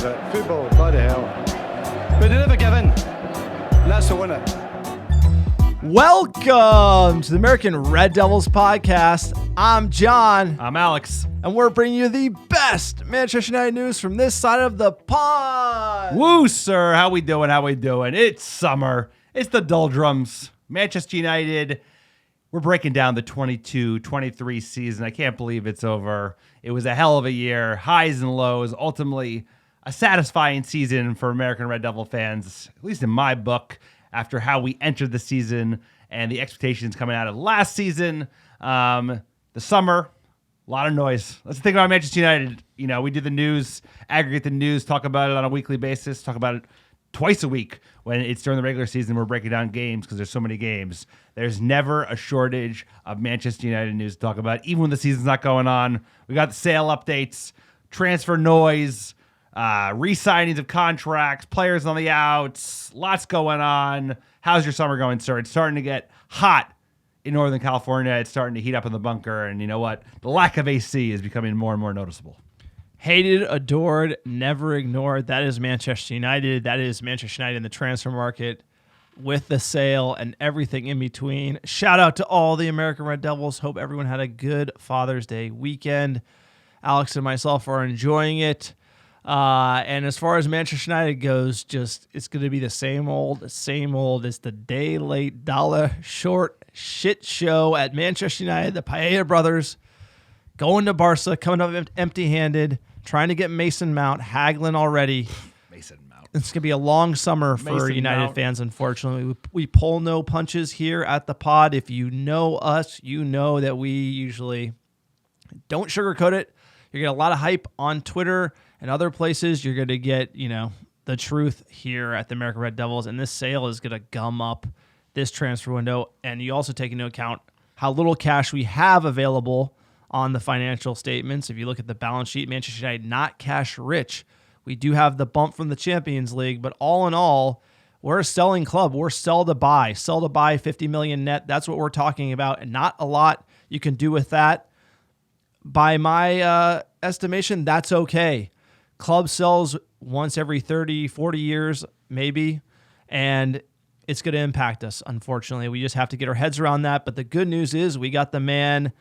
Football, bloody hell. But they never give in. And that's the winner. Welcome to the American Red Devils podcast. I'm John. I'm Alex. And we're bringing you the best Manchester United news from this side of the pond. Woo, sir. How we doing? It's summer. It's the doldrums. Manchester United. We're breaking down the 22-23 season. I can't believe it's over. It was a hell of a year. Highs and lows. Ultimately, a satisfying season for American Red Devil fans, at least in my book, after how we entered the season and the expectations coming out of last season. The summer, a lot of noise. Let's think about Manchester United. You know, we do the news, aggregate the news, talk about it on a weekly basis, talk about it twice a week when it's during the regular season. We're breaking down games because there's so many games. There's never a shortage of Manchester United news to talk about, even when the season's not going on. We got the sale updates, transfer noise, re-signings of contracts, players on the outs, lots going on. How's your summer going, sir? It's starting to get hot in Northern California. It's starting to heat up in the bunker. And you know what? The lack of AC is becoming more and more noticeable. Hated, adored, never ignored. That is Manchester United. That is Manchester United in the transfer market with the sale and everything in between. Shout out to all the American Red Devils. Hope everyone had a good Father's Day weekend. Alex and myself are enjoying it. And as far as Manchester United goes, it's going to be the same old. It's the day late, dollar short shit show at Manchester United. The Paella brothers going to Barca, coming up empty-handed, trying to get Mason Mount, haggling already. Mason Mount. It's going to be a long summer for Mason United Mount. fans, unfortunately. We pull no punches here at the pod. If you know us, you know that we usually don't sugarcoat it. You're going to get a lot of hype on Twitter and other places. You're going to get, the truth here at the American Red Devils. And this sale is going to gum up this transfer window. And you also take into account how little cash we have available on the financial statements. If you look at the balance sheet, Manchester United not cash rich. We do have the bump from the Champions League, but all in all, we're a selling club. We're sell to buy 50 million net. That's what we're talking about. And not a lot you can do with that. By my estimation, that's okay. Club sells once every 30, 40 years, maybe, and it's going to impact us, unfortunately. We just have to get our heads around that. But the good news is we got the man,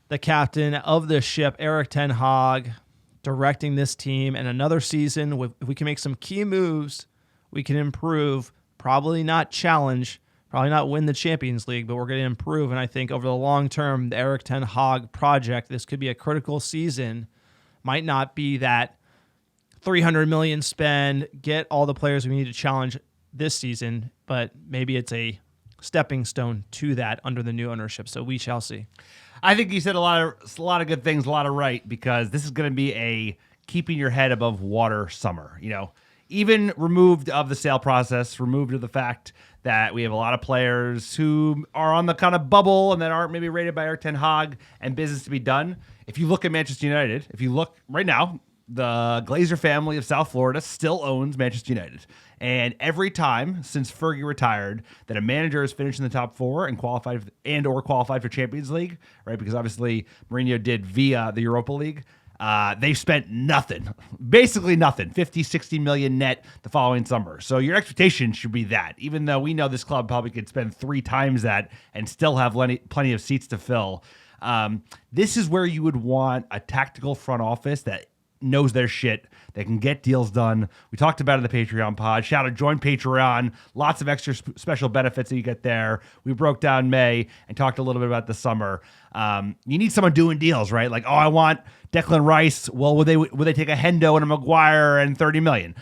the captain of the ship, Erik ten Hag, directing this team. And another season, if we can make some key moves, we can improve, probably not challenge, probably not win the Champions League, but we're going to improve. And I think over the long term, the Erik ten Hag project, this could be a critical season. Might not be that 300 million spend, get all the players we need to challenge this season, but maybe it's a stepping stone to that under the new ownership. So we shall see. I think you said a lot of good things, a lot of right, because this is going to be a keeping your head above water summer. Even removed of the sale process, removed of the fact that we have a lot of players who are on the kind of bubble and that aren't maybe rated by Erik ten Hag and business to be done. If you look at Manchester United, if you look right now, the Glazer family of South Florida still owns Manchester United. And every time since Fergie retired that a manager has finished in the top four and qualified for Champions League, right? Because obviously Mourinho did via the Europa League. They've spent nothing, basically nothing, 50, 60 million net the following summer. So your expectation should be that, even though we know this club probably could spend 3 times that and still have plenty of seats to fill. This is where you would want a tactical front office that knows their shit. They can get deals done. We talked about it in the Patreon pod. Shout out, join Patreon. Lots of extra special benefits that you get there. We broke down May and talked a little bit about the summer. You need someone doing deals, right? Like, I want Declan Rice. Well, would they take a Hendo and a Maguire and 30 million?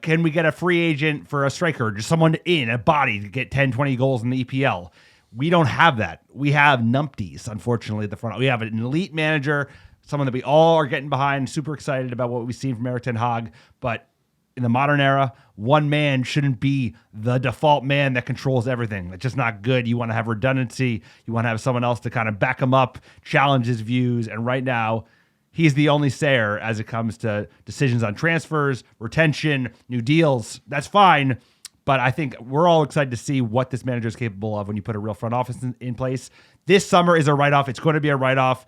Can we get a free agent for a striker? Just someone a body to get 10, 20 goals in the EPL. We don't have that. We have numpties, unfortunately, at the front. We have an elite manager, someone that we all are getting behind, super excited about what we've seen from Erik ten Hag. But in the modern era, one man shouldn't be the default man that controls everything. That's just not good. You want to have redundancy. You want to have someone else to kind of back him up, challenge his views. And right now, he's the only sayer as it comes to decisions on transfers, retention, new deals. That's fine. But I think we're all excited to see what this manager is capable of when you put a real front office in place. This summer is a write-off. It's going to be a write-off.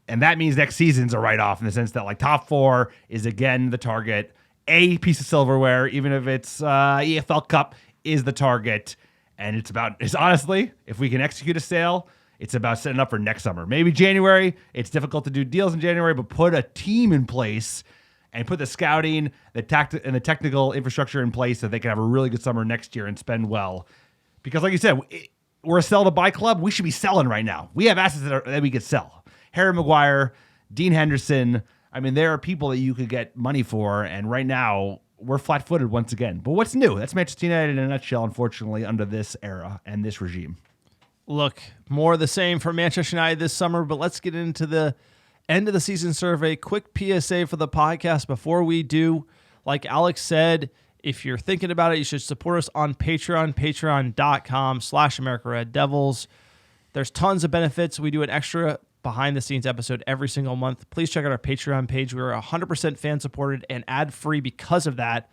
And that means next season's a write-off in the sense that like top 4 is again the target. a piece of silverware, even if it's EFL Cup, is the target. And it's honestly, if we can execute a sale, it's about setting up for next summer. Maybe January. It's difficult to do deals in January, but put a team in place and put the scouting, the technical infrastructure in place so they can have a really good summer next year and spend well. Because like you said, we're a sell to buy club. We should be selling right now. We have assets that we could sell. Harry Maguire, Dean Henderson. I mean, there are people that you could get money for, and right now we're flat-footed once again. But what's new? That's Manchester United in a nutshell, unfortunately, under this era and this regime. Look, more of the same for Manchester United this summer, but let's get into the end of the season survey. Quick PSA for the podcast before we do. Like Alex said, if you're thinking about it, you should support us on Patreon, patreon.com/America Red Devils. There's tons of benefits. We do an extra behind-the-scenes episode every single month. Please check out our Patreon page. We're 100% fan-supported and ad-free because of that.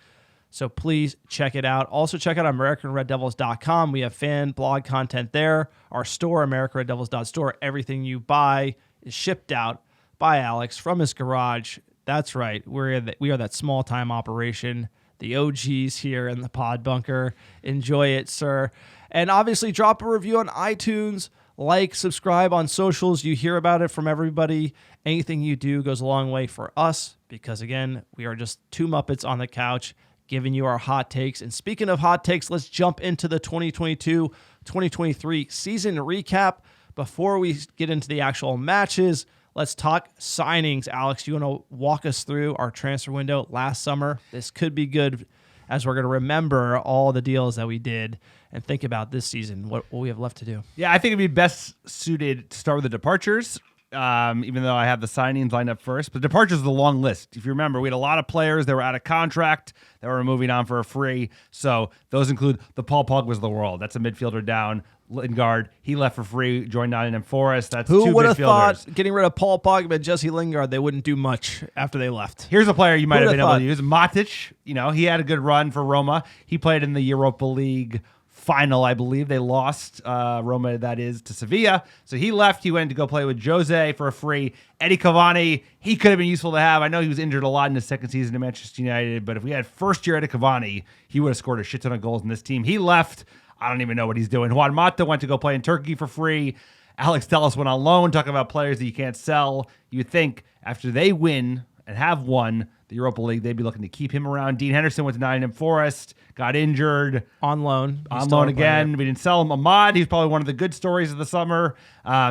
So please check it out. Also check out AmericanRedDevils.com. We have fan blog content there. Our store, AmericanRedDevils.store. Everything you buy is shipped out by Alex from his garage. That's right. We are that small-time operation. The OGs here in the pod bunker. Enjoy it, sir. And obviously drop a review on iTunes. Like, subscribe on socials. You hear about it from everybody. Anything you do goes a long way for us because, again, we are just two Muppets on the couch giving you our hot takes. And speaking of hot takes, let's jump into the 2022-2023 season recap. Before we get into the actual matches, let's talk signings. Alex, you want to walk us through our transfer window last summer? This could be good as we're going to remember all the deals that we did and think about this season, what we have left to do. Yeah, I think it'd be best suited to start with the departures, even though I have the signings lined up first. But departures is a long list. If you remember, we had a lot of players that were out of contract that were moving on for a free. So those include the Paul Pogba's of the world. That's a midfielder down. Lingard, he left for free, joined Nottingham Forest. That's Who two would have midfielders. thought getting rid of Paul Pogba and Jesse Lingard, they wouldn't do much after they left? Here's a player you might have been able thought? to use. Matic, he had a good run for Roma. He played in the Europa League final, I believe. They lost, Roma, that is, to Sevilla. So he left. He went to go play with Jose for a free. Eddie Cavani, he could have been useful to have. I know he was injured a lot in his second season at Manchester United, but if we had first-year Eddie Cavani, he would have scored a shit ton of goals in this team. He left. I don't even know what he's doing. Juan Mata went to go play in Turkey for free. Alex Telles went on loan, talking about players that you can't sell. You would think after they win and have won the Europa League, they'd be looking to keep him around. Dean Henderson went to Nottingham Forest, got injured. On loan. On loan again. We didn't sell him. Ahmad, he's probably one of the good stories of the summer.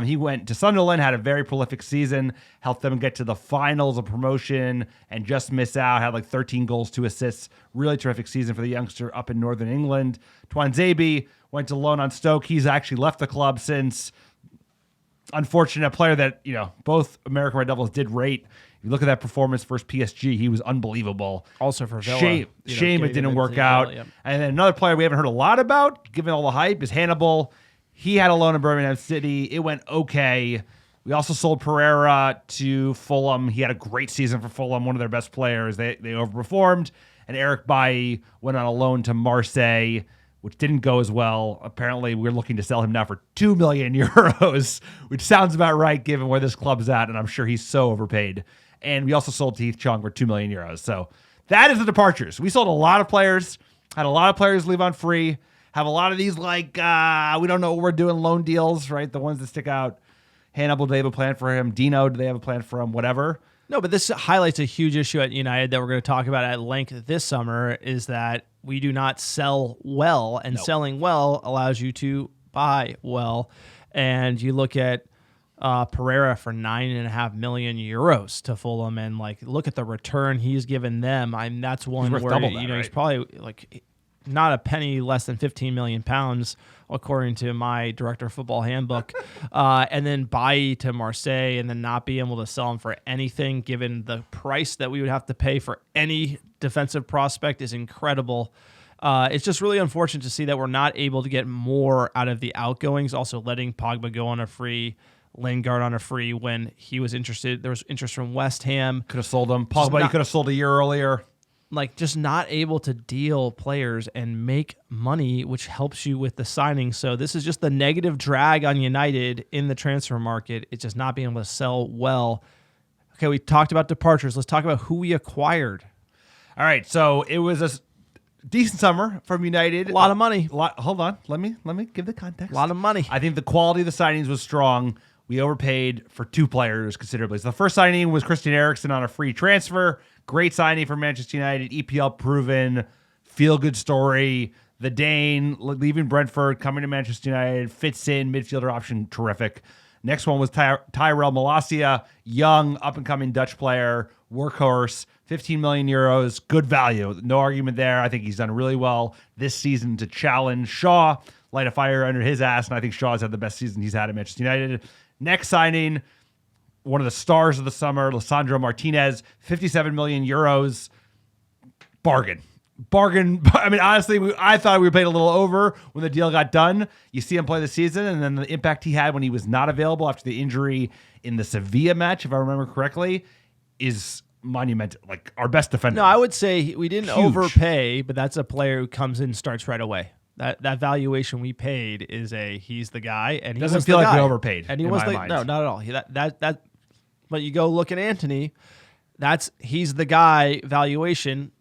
He went to Sunderland, had a very prolific season, helped them get to the finals of promotion and just miss out, had like 13 goals, 2 assists. Really terrific season for the youngster up in Northern England. Tuanzebe went to loan on Stoke. He's actually left the club since. Unfortunate player that, both American Red Devils did rate. You look at that performance versus PSG, he was unbelievable. Also for Villa. Shame it didn't work out. Villa, yep. And then another player we haven't heard a lot about, given all the hype, is Hannibal. He had a loan in Birmingham City. It went okay. We also sold Pereira to Fulham. He had a great season for Fulham, one of their best players. They overperformed. And Eric Bailly went on a loan to Marseille, which didn't go as well. Apparently, we're looking to sell him now for 2 million euros, which sounds about right given where this club's at, and I'm sure he's so overpaid. And we also sold Heath Chung for 2 million euros. So that is the departures. We sold a lot of players, had a lot of players leave on free, have a lot of these we don't know what we're doing, loan deals, right? The ones that stick out. Hannibal, do they have a plan for him? Dino, do they have a plan for him? Whatever. No, but this highlights a huge issue at United that we're going to talk about at length this summer is that we do not sell well, and selling well allows you to buy well. And you look at Pereira for 9.5 million euros to Fulham, and look at the return he's given them. That's one worth where double that, he's right? probably not a penny less than 15 million pounds, according to my director of football handbook. And then Bailly to Marseille, and then not be able to sell him for anything, given the price that we would have to pay for any defensive prospect, is incredible. It's just really unfortunate to see that we're not able to get more out of the outgoings. Also letting Pogba go on a free, Lingard on a free when he was interested. There was interest from West Ham. Could have sold him. Pogba, you could have sold a year earlier. Just not able to deal players and make money, which helps you with the signing. So this is just the negative drag on United in the transfer market. It's just not being able to sell well. Okay, we talked about departures. Let's talk about who we acquired. All right, so it was a decent summer from United. A lot of money. Hold on, let me give the context. A lot of money. I think the quality of the signings was strong. We overpaid for 2 players considerably. So the first signing was Christian Eriksen on a free transfer. Great signing for Manchester United. EPL proven, feel good story. The Dane leaving Brentford, coming to Manchester United, fits in, midfielder option, terrific. Next one was Tyrell Malacia, young, up-and-coming Dutch player, workhorse, 15 million euros, good value. No argument there. I think he's done really well this season to challenge Shaw, light a fire under his ass, and I think Shaw's had the best season he's had at Manchester United. Next signing, one of the stars of the summer, Lisandro Martinez, 57 million euros, bargain. I mean, honestly, I thought we were paid a little over when the deal got done. You see him play the season, and then the impact he had when he was not available after the injury in the Sevilla match, if I remember correctly, is monumental. Like our best defender. No, I would say we didn't Huge. overpay, but that's a player who comes in and starts right away. That valuation we paid is he's the guy, and he Doesn't was feel the like we guy. overpaid, And he in was my mind. no, not at all. That. But you go look at Anthony. He's the guy valuation.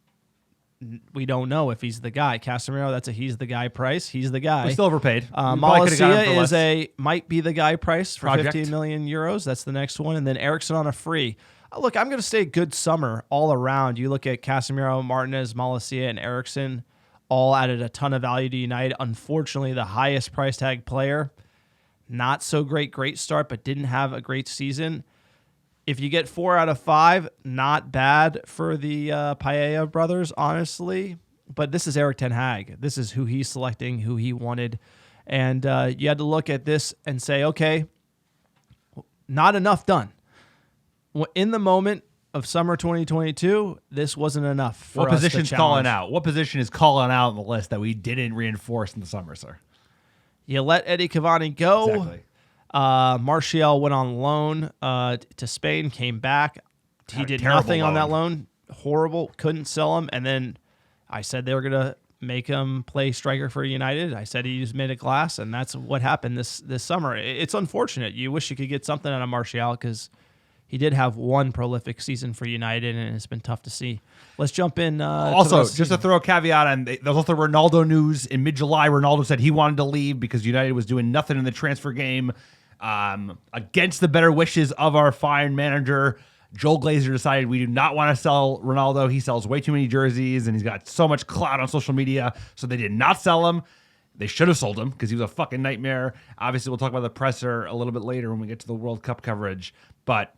We don't know if he's the guy. Casemiro, that's a he's the guy price. He's the guy. We still overpaid. We probably could've got him for Malacia less. might be the guy price for Project. 15 million euros. That's the next one, and then Eriksen on a free. Look, I'm going to say good summer all around. You look at Casemiro, Martinez, Malacia, and Eriksen, all added a ton of value to United. Unfortunately, the highest price tag player, not so great start, but didn't have a great season. If you get 4 out of 5, not bad for the Paella brothers, honestly. But this is Erik ten Hag. This is who he's selecting, who he wanted. And you had to look at this and say, okay, not enough done. In the moment of summer 2022, this wasn't enough for What us to position's challenge. calling out? What position is calling out on the list that we didn't reinforce in the summer, sir? You let Eddie Cavani go. Exactly. Martial went on loan to Spain, came back. He Had a did terrible nothing on that loan. loan. Horrible. Couldn't sell him. And then I said they were going to make him play striker for United. I said he just made a glass, and that's what happened this summer. It's unfortunate. You wish you could get something out of Martial because he did have one prolific season for United, and it's been tough to see. Let's jump in. Also, just to throw a caveat on, there's also Ronaldo news. In mid-July, Ronaldo said he wanted to leave because United was doing nothing in the transfer game. Against the better wishes of our fine manager, Joel Glazer decided we do not want to sell Ronaldo. He sells way too many jerseys, and he's got so much clout on social media, so they did not sell him. They should have sold him because he was a fucking nightmare. Obviously, we'll talk about the presser a little bit later when we get to the World Cup coverage, but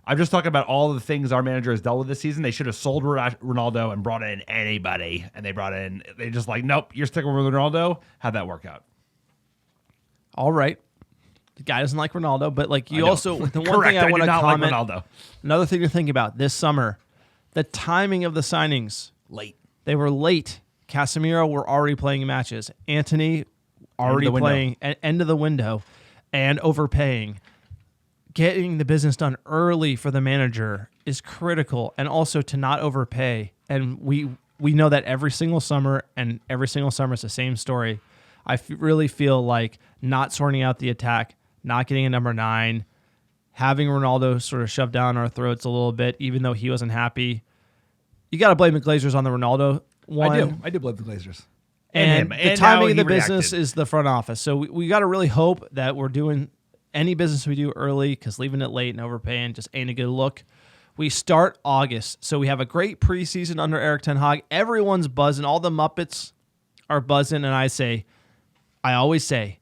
I'm just talking about all the things our manager has dealt with this season. They should have sold Ronaldo and brought in anybody, and they just like, nope, you're sticking with Ronaldo. How'd that work out? all right. The guy doesn't like Ronaldo, but like you I know. also, the one Correct, thing I I want do to not like comment, Ronaldo. another thing to think about this summer, the timing of the signings. Late. They were late. Casemiro were already playing matches. Anthony already window. playing at end of the window and overpaying. Getting the business done early for the manager is critical, and also to not overpay. And we know that every single summer, and every single summer is the same story. I really feel like not sorting out the attack, not getting a number 9, having Ronaldo sort of shoved down our throats a little bit, even though he wasn't happy. You got to blame the Glazers on the Ronaldo one. I do blame the Glazers. And him. the And timing how of the he business reacted. is the front office. So we got to really hope that we're doing any business we do early, because leaving it late and overpaying just ain't a good look. We start August, so we have a great preseason under Erik ten Hag. Everyone's buzzing. All the Muppets are buzzing, and I always say,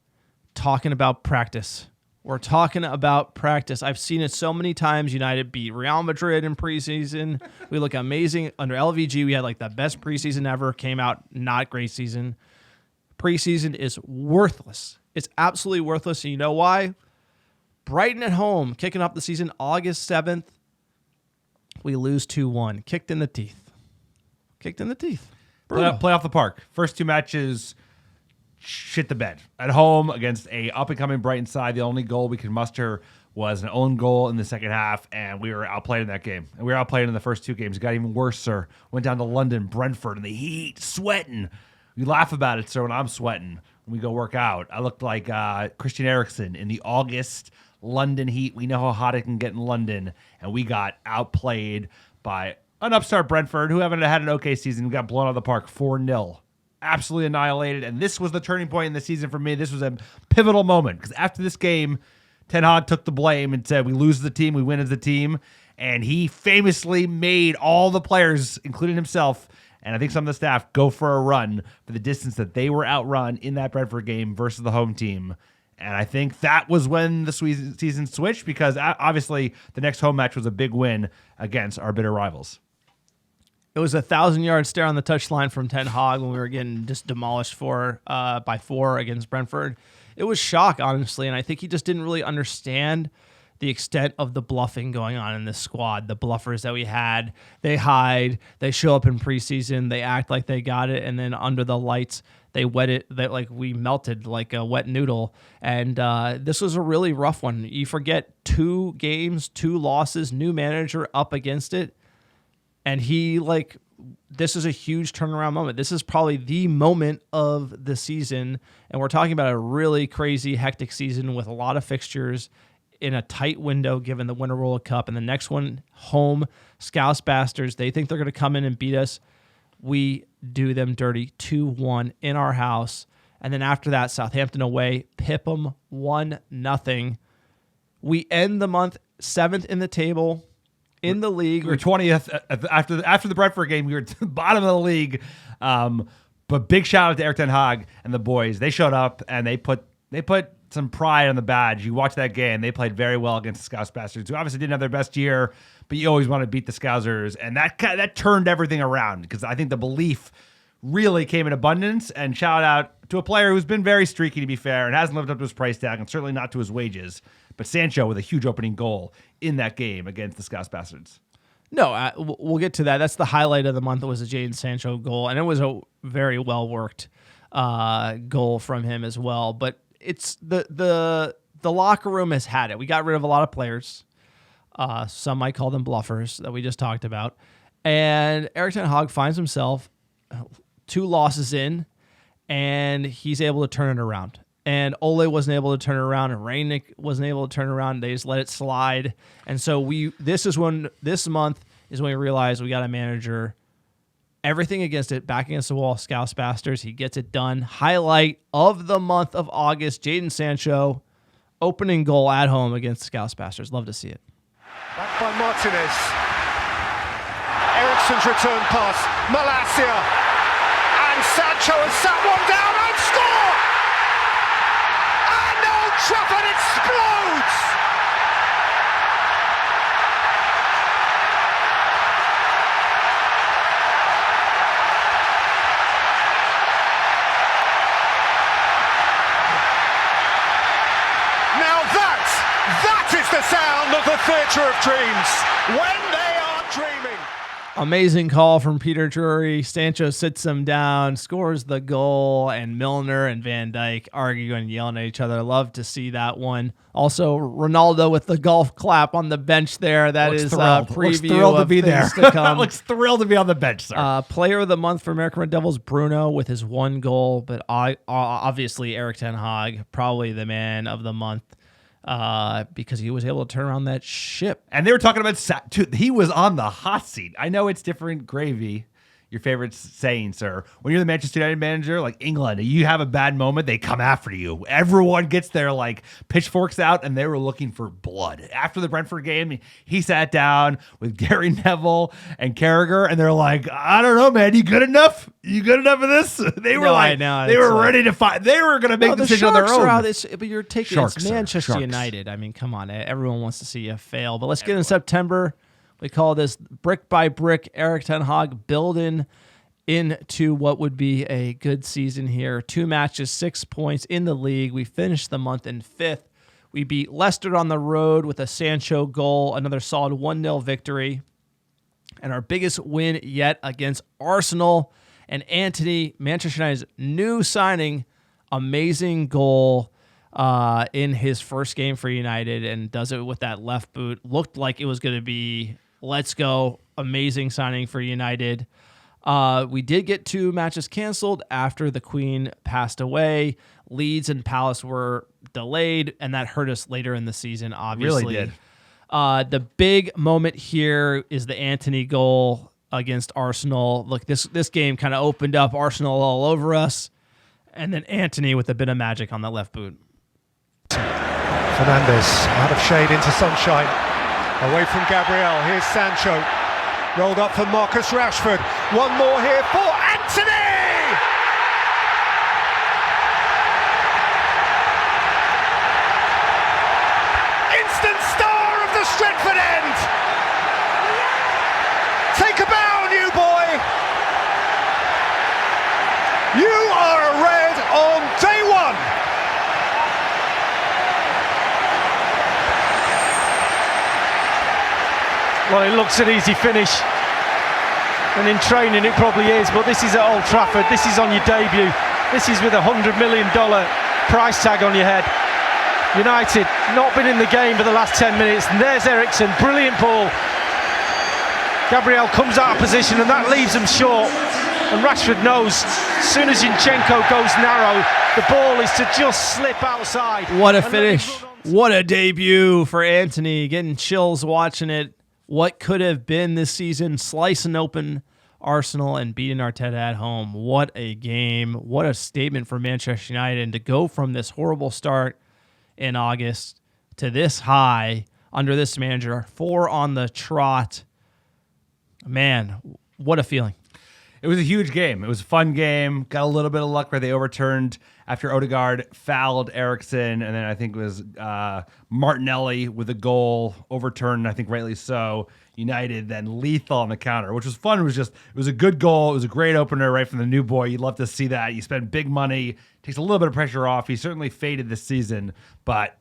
talking about practice. We're talking about practice. I've seen it so many times. United beat Real Madrid in preseason. We look amazing. Under LVG, we had like the best preseason ever. Came out not great season. Preseason is worthless. It's absolutely worthless. And you know why? Brighton at home, kicking off the season August 7th. We lose 2-1. Kicked in the teeth. Brutal. Play off the park. First 2 matches, shit the bed. At home against a up-and-coming Brighton side, the only goal we could muster was an own goal in the second half, and we were outplayed in that game. And we were outplayed in the first 2 games. It got even worse, sir. Went down to London, Brentford, in the heat, sweating. We laugh about it, sir, when I'm sweating. When we go work out. I looked like Christian Eriksen in the August London heat. We know how hot it can get in London, and we got outplayed by an upstart Brentford, who haven't had an okay season, got blown out of the park 4-0. Absolutely annihilated. And this was the turning point in the season for me. This was a pivotal moment because after this game, Ten Hag took the blame and said, we lose as a team, we win as a team. And he famously made all the players, including himself, and I think some of the staff, go for a run for the distance that they were outrun in that Brentford game versus the home team. And I think that was when the season switched because obviously the next home match was a big win against our bitter rivals. It was a 1,000-yard stare on the touchline from Ten Hag when we were getting just demolished by 4 against Brentford. It was shock, honestly, and I think he just didn't really understand the extent of the bluffing going on in this squad. The bluffers that we had, they hide, they show up in preseason, they act like they got it, and then under the lights, they wet it. That like we melted like a wet noodle. And this was a really rough one. You forget 2 games, 2 losses, new manager up against it. And this is a huge turnaround moment. This is probably the moment of the season. And we're talking about a really crazy, hectic season with a lot of fixtures in a tight window, given the Winter World Cup. And the next one, home, Scouse Bastards. They think they're going to come in and beat us. We do them dirty 2-1 in our house. And then after that, Southampton away, pip them 1-0. We end the month 7th in the table. In the league, we were 20th after the Brentford game. We were at the bottom of the league, but big shout out to Erik ten Hag and the boys. They showed up and they put some pride on the badge. You watch that game; they played very well against the Scouse Bastards, who obviously didn't have their best year, but you always want to beat the Scousers, and that turned everything around because I think the belief really came in abundance. And shout out to a player who's been very streaky, to be fair, and hasn't lived up to his price tag, and certainly not to his wages. But Sancho with a huge opening goal in that game against the Scouse Bastards. No, we'll get to that. That's the highlight of the month. It was a Jadon Sancho goal, and it was a very well worked goal from him as well. But it's the locker room has had it. We got rid of a lot of players. Some might call them bluffers that we just talked about. And Erik ten Hag finds himself 2 losses in, and he's able to turn it around. And Ole wasn't able to turn it around, and Rangnick wasn't able to turn it around. They just let it slide. And so this month is when we realized we got a manager. Everything against it, back against the wall, Scouse Bastards. He gets it done. Highlight of the month of August, Jadon Sancho, opening goal at home against Scouse Bastards. Love to see it. Back by Martinez. Eriksen's return pass. Malacia. And Sancho has sat one down and scored! And Old Trafford explodes! Now that is the sound of the Theatre of Dreams, when they are dreaming. Amazing call from Peter Drury. Sancho sits him down, scores the goal, and Milner and Van Dijk arguing and yelling at each other. Love to see that one. Also, Ronaldo with the golf clap on the bench there. That Looks is thrilled. a preview thrilled to of be things there. to come. Looks thrilled to be on the bench, sir. Player of the month for American Red Devils, Bruno, with his 1 goal. But obviously, Erik ten Hag, probably the man of the month. Because he was able to turn around that ship. And they were talking about he was on the hot seat. I know it's different gravy, your favorite saying, sir. When you're the Manchester United manager, like England, you have a bad moment, they come after you. Everyone gets their like pitchforks out, and they were looking for blood. After the Brentford game, he sat down with Gary Neville and Carragher, and they're like, I don't know, man, you good enough? You good enough of this? They were they were ready to fight. They were going to make the decision on their own. But you're taking Sharks, it's Manchester Sharks. United. I mean, come on. Everyone wants to see you fail. But let's get in September. We call this brick by brick. Erik ten Hag building into what would be a good season here. 2 matches, 6 points in the league. We finished the month in 5th. We beat Leicester on the road with a Sancho goal, another solid 1-0 victory. And our biggest win yet against Arsenal. And Antony, Manchester United's new signing, amazing goal in his first game for United, and does it with that left boot. Looked like it was going to be, let's go, amazing signing for United. We did get 2 matches canceled after the Queen passed away. Leeds and Palace were delayed, and that hurt us later in the season, obviously. Really did. The big moment here is the Antony goal against Arsenal. Look, this game kind of opened up Arsenal all over us, and then Antony with a bit of magic on that left boot. Fernandes out of shade into sunshine, away from Gabriel. Here's Sancho, rolled up for Marcus Rashford. One more here for Antony! Instant star of the Stretford end! Take a bow, new boy! You are a red on day one! Well, it looks an easy finish, and in training it probably is, but this is at Old Trafford, this is on your debut, this is with $100 million price tag on your head. United not been in the game for the last 10 minutes, and there's Eriksen, brilliant ball. Gabriel comes out of position and that leaves him short, and Rashford knows as soon as Zinchenko goes narrow, the ball is to just slip outside. What a finish. What a debut for Antony. Getting chills watching it. What could have been this season, slicing open Arsenal and beating Arteta at home. What a game. What a statement for Manchester United. And to go from this horrible start in August to this high under this manager, 4 on the trot. Man, what a feeling. It was a huge game. It was a fun game. Got a little bit of luck where they overturned after Odegaard fouled Eriksen, and then I think it was Martinelli with a goal overturned, I think rightly so. United then lethal on the counter, which was fun. It was a good goal. It was a great opener right from the new boy. You'd love to see that. You spend big money, takes a little bit of pressure off. He certainly faded this season, but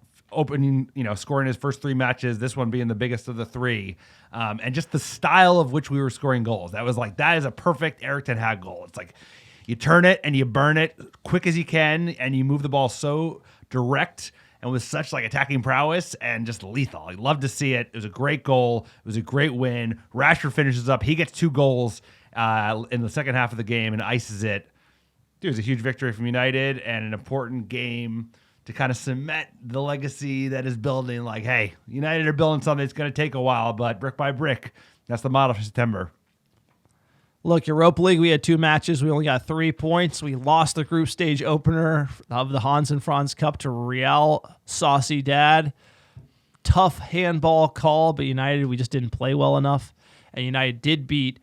scoring his first 3 matches, this one being the biggest of the 3. And just the style of which we were scoring goals. That is a perfect Erik ten Hag goal. It's like you turn it and you burn it quick as you can, and you move the ball so direct and with such like attacking prowess and just lethal. I love to see it. It was a great goal. It was a great win. Rashford finishes up. He gets 2 goals in the second half of the game and ices it. Dude, it was a huge victory from United and an important game to kind of cement the legacy that is building. Like, hey, United are building something. It's going to take a while, but brick by brick, that's the model for September. Look, Europa League, we had 2 matches. We only got 3 points. We lost the group stage opener of the Hans and Franz Cup to Real Sociedad. Tough handball call, but United, we just didn't play well enough. And United did beat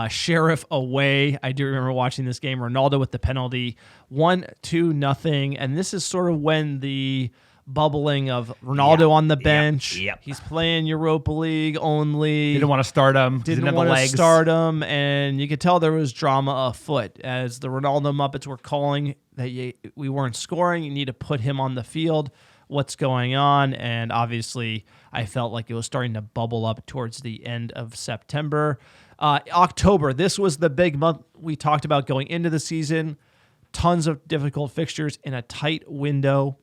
Sheriff away. I do remember watching this game. Ronaldo with the penalty. 1-2-0. And this is sort of when the bubbling of Ronaldo on the bench. Yep. He's playing Europa League only. Didn't want to start him. Didn't want to start him. And you could tell there was drama afoot as the Ronaldo Muppets were calling that we weren't scoring. You need to put him on the field. What's going on? And obviously, I felt like it was starting to bubble up towards the end of September. October, this was the big month we talked about going into the season. Tons of difficult fixtures in a tight window.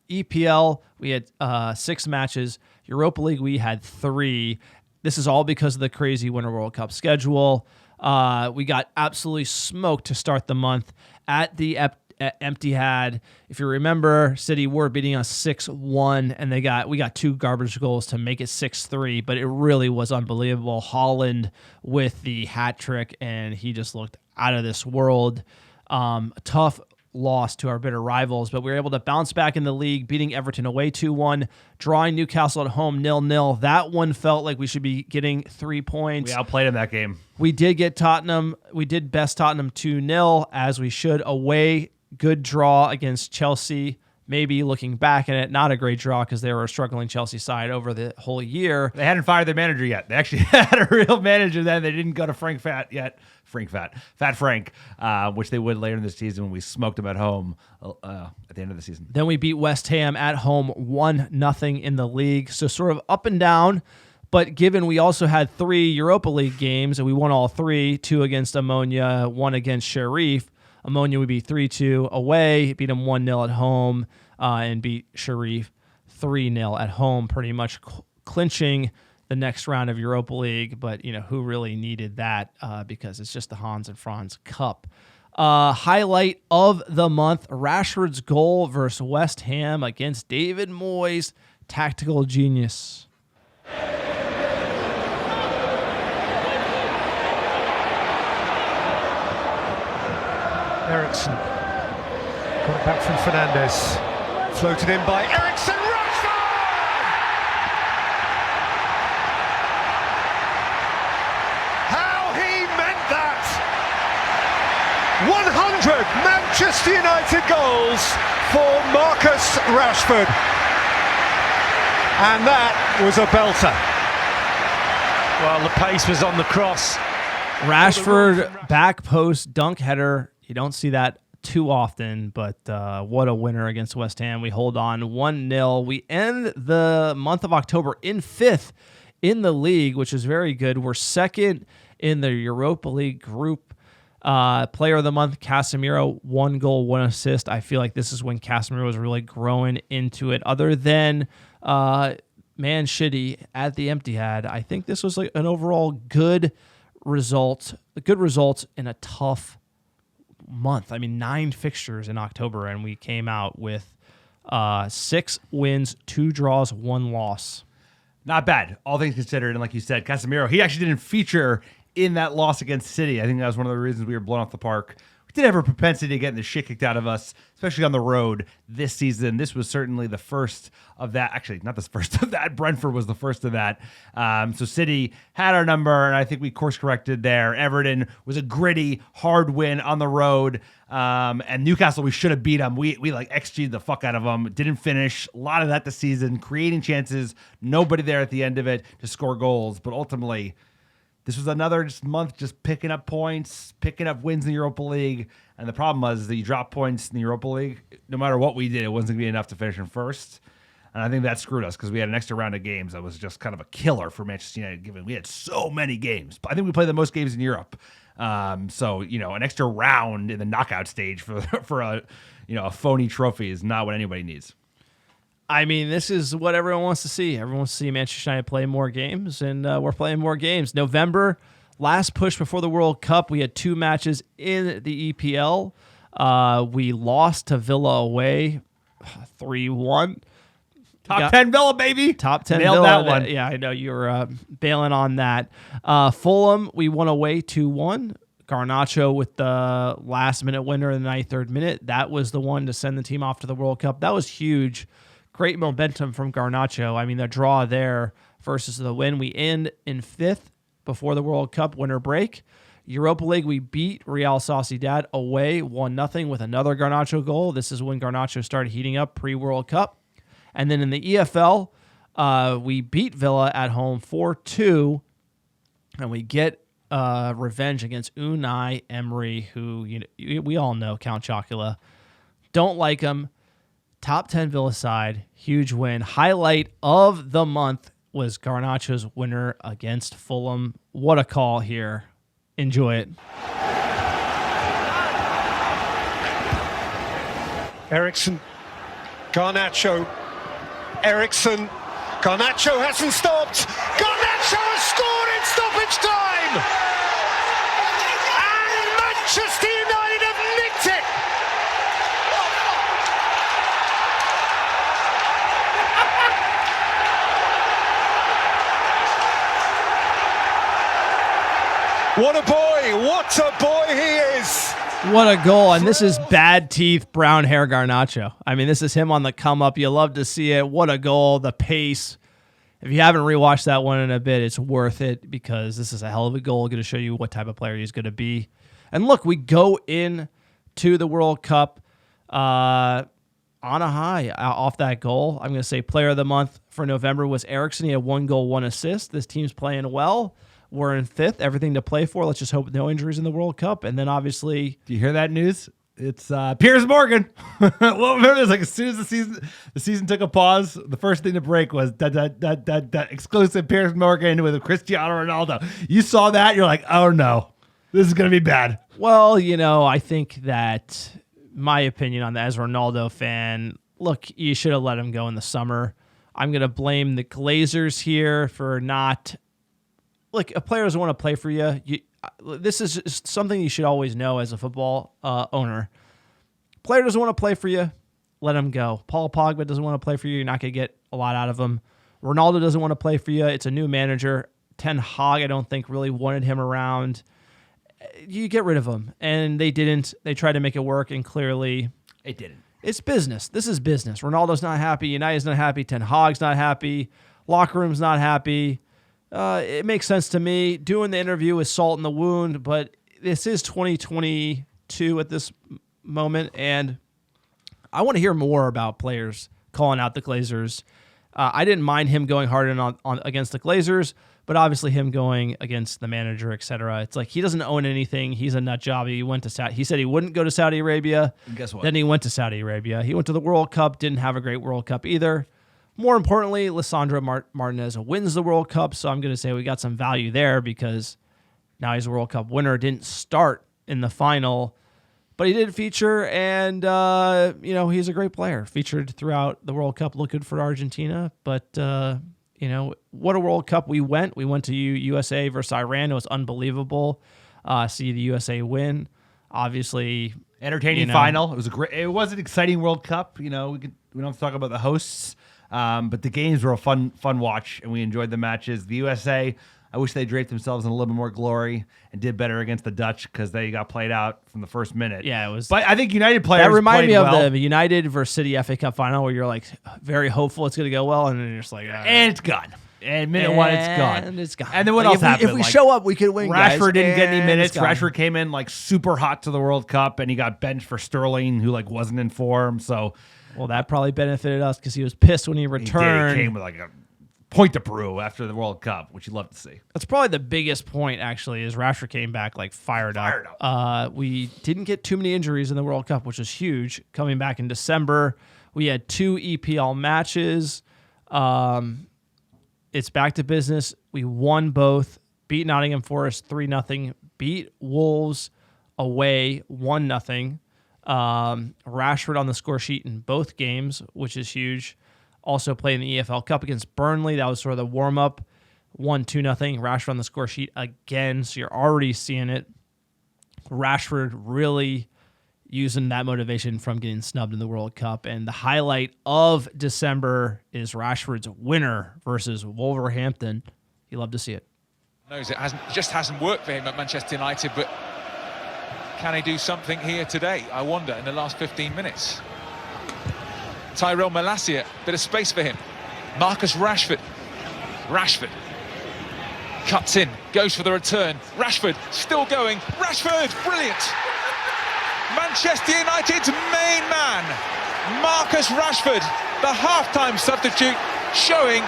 EPL, we had 6 matches. Europa League, we had 3. This is all because of the crazy Winter World Cup schedule. We got absolutely smoked to start the month at the Etihad. If you remember, City were beating us 6-1, and we got 2 garbage goals to make it 6-3, but it really was unbelievable. Haaland with the hat trick, and he just looked out of this world. Tough loss to our bitter rivals, but we were able to bounce back in the league, beating Everton away 2-1, drawing Newcastle at home 0-0. That one felt like we should be getting 3 points. We outplayed in that game. We did get Tottenham. We did best Tottenham 2-0, as we should. Away, good draw against Chelsea. Maybe looking back at it, not a great draw because they were a struggling Chelsea side over the whole year. They hadn't fired their manager yet. They actually had a real manager then. They didn't go to Fat Frank, which they would later in the season when we smoked them at home at the end of the season. Then we beat West Ham at home 1-0 in the league. So sort of up and down. But given we also had 3 Europa League games and we won all 3, 2 against Ammonia, 1 against Sheriff. Ammonia we beat 3-2 away, beat them 1-0 at home, and beat Sheriff 3-0 at home, pretty much clinching the next round of Europa League. But, who really needed that because it's just the Hans and Franz Cup. Highlight of the month, Rashford's goal versus West Ham against David Moyes. Tactical genius. Ericsson got it back from Fernandes. Floated in by Ericsson. Rashford! How he meant that! 100 Manchester United goals for Marcus Rashford. And that was a belter. Well, the pace was on the cross. Rashford back post dunk header. You don't see that too often, but what a winner against West Ham. We hold on 1-0. We end the month of October in 5th in the league, which is very good. We're second in the Europa League group. Player of the month, Casemiro, 1 goal, 1 assist. I feel like this is when Casemiro was really growing into it. Other than Man City at the Etihad, I think this was like an overall good result. A good result in a tough month. I mean, 9 fixtures in October, and we came out with 6 wins, 2 draws, 1 loss. Not bad, all things considered. And like you said, Casemiro, he actually didn't feature in that loss against City. I think that was one of the reasons we were blown off the park. We did have a propensity to getting the shit kicked out of us, especially on the road this season. This was certainly the first of that. Actually, not the first of that. Brentford was the first of that. So City had our number, and I think we course corrected there. Everton was a gritty, hard win on the road. And Newcastle, we should have beat them. We like XG'd the fuck out of them. Didn't finish. A lot of that this season, creating chances. Nobody there at the end of it to score goals. But ultimately, this was another month just picking up points, picking up wins in the Europa League. And the problem was that you drop points in the Europa League, no matter what we did, it wasn't going to be enough to finish in first. And I think that screwed us because we had an extra round of games that was just kind of a killer for Manchester United, given we had so many games. But I think we played the most games in Europe. So, an extra round in the knockout stage for a phony trophy is not what anybody needs. I mean, this is what everyone wants to see. Everyone wants to see Manchester United play more games, and we're playing more games. November, last push before the World Cup, we had 2 matches in the EPL. We lost to Villa away, 3-1. Top 10 Villa, baby. Top 10 Nailed Villa. that one. Yeah, I know you were bailing on that. Fulham, we won away 2-1. Garnacho with the last-minute winner in the 93rd minute. That was the one to send the team off to the World Cup. That was huge. Great momentum from Garnacho. I mean, the draw there versus the win. We end in 5th before the World Cup winter break. Europa League, we beat Real Sociedad away 1-0 with another Garnacho goal. This is when Garnacho started heating up pre-World Cup. And then in the EFL, we beat Villa at home 4-2, and we get revenge against Unai Emery, who we all know, Count Chocula. Don't like him. Top 10 Villa side, huge win. Highlight of the month was Garnacho's winner against Fulham. What a call here. Enjoy it. Ericsson, Garnacho, Ericsson, Garnacho hasn't stopped. Garnacho has scored in stoppage time! And Manchester United have nicked it! What a boy! What a boy he is! What a goal. And this is bad teeth, brown hair Garnacho. I mean, this is him on the come up. You love to see it. What a goal. The pace. If you haven't rewatched that one in a bit, it's worth it because this is a hell of a goal. Going to show you what type of player he's going to be. And look, we go in to the World Cup on a high off that goal. I'm going to say player of the month for November was Ericsson. He had 1 goal, 1 assist. This team's playing well. We're in 5th, everything to play for. Let's just hope no injuries in the World Cup. And then obviously, Do you hear that news? It's Piers Morgan. Well, remember this, like as soon as the season took a pause, the first thing to break was exclusive Piers Morgan with Cristiano Ronaldo. You saw that, you're like, oh no, this is gonna be bad. well, I think that my opinion on that as a Ronaldo fan, look, you should have let him go in the summer. I'm going to blame the Glazers here for not. Look, a player doesn't want to play for you. This is just something you should always know as a football owner. Player doesn't want to play for you, let him go. Paul Pogba doesn't want to play for you. You're not going to get a lot out of him. Ronaldo doesn't want to play for you. It's a new manager. Ten Hag, I don't think, really wanted him around. You get rid of him. And they didn't. They tried to make it work, and clearly It didn't. it's business. This is business. Ronaldo's not happy. United's not happy. Ten Hag's not happy. Locker room's not happy. It makes sense to me. Doing the interview is salt in the wound, but this is 2022 at this moment, and I want to hear more about players calling out the Glazers. I didn't mind him going hard on against the Glazers, but obviously him going against the manager, etc. It's like he doesn't own anything. He's a nut job. He said he wouldn't go to Saudi Arabia. And guess what? Then he went to Saudi Arabia. He went to the World Cup. Didn't have a great World Cup either. More importantly, Lissandro Martinez wins the World Cup, so I'm going to say we got some value there because now he's a World Cup winner. Didn't start in the final, but he did feature, and he's a great player. Featured throughout the World Cup, looked good for Argentina. But what a World Cup we went. We went to USA versus Iran. It was unbelievable. See the USA win. Obviously, Entertaining final. It was an exciting World Cup. We don't have to talk about the hosts, but the games were a fun watch, and we enjoyed the matches. The USA, I wish they draped themselves in a little bit more glory and did better against the Dutch because they got played out from the first minute. Yeah, it was. But I think United players That reminded me played of well. the United versus City FA Cup final where you're like very hopeful it's going to go well, and then you're just like, and it's gone. And minute one, it's gone. And it's gone. And then what Like, else happened? If we show up, we could win. Rashford guys, didn't get any and minutes. it's gone. Rashford came in like super hot to the World Cup, and he got benched for Sterling, who like wasn't in form. So Well, that probably benefited us because he was pissed when he he returned. came with like a point to prove after the World Cup, which you'd love to see. That's probably the biggest point, actually, is Rashford came back like fired up. We didn't get too many injuries in the World Cup, which was huge. Coming back in December, we had 2 EPL matches. It's back to business. We won both. Beat Nottingham Forest 3-0. Beat Wolves away 1-0. Rashford on the score sheet in both games, which is huge. Also played in the EFL Cup against Burnley. That was sort of the warm-up. 1-2-0. Rashford on the score sheet again, so you're already seeing it. Rashford really using that motivation from getting snubbed in the World Cup. And the highlight of December is Rashford's winner versus Wolverhampton. You love to see it. Knows it just hasn't worked for him at Manchester United, but can he do something here today? I wonder, in the last 15 minutes. Tyrell Malacia, bit of space for him. Marcus Rashford. Rashford cuts in, goes for the return. Rashford still going. Rashford, brilliant. Manchester United's main man, Marcus Rashford, the half-time substitute, showing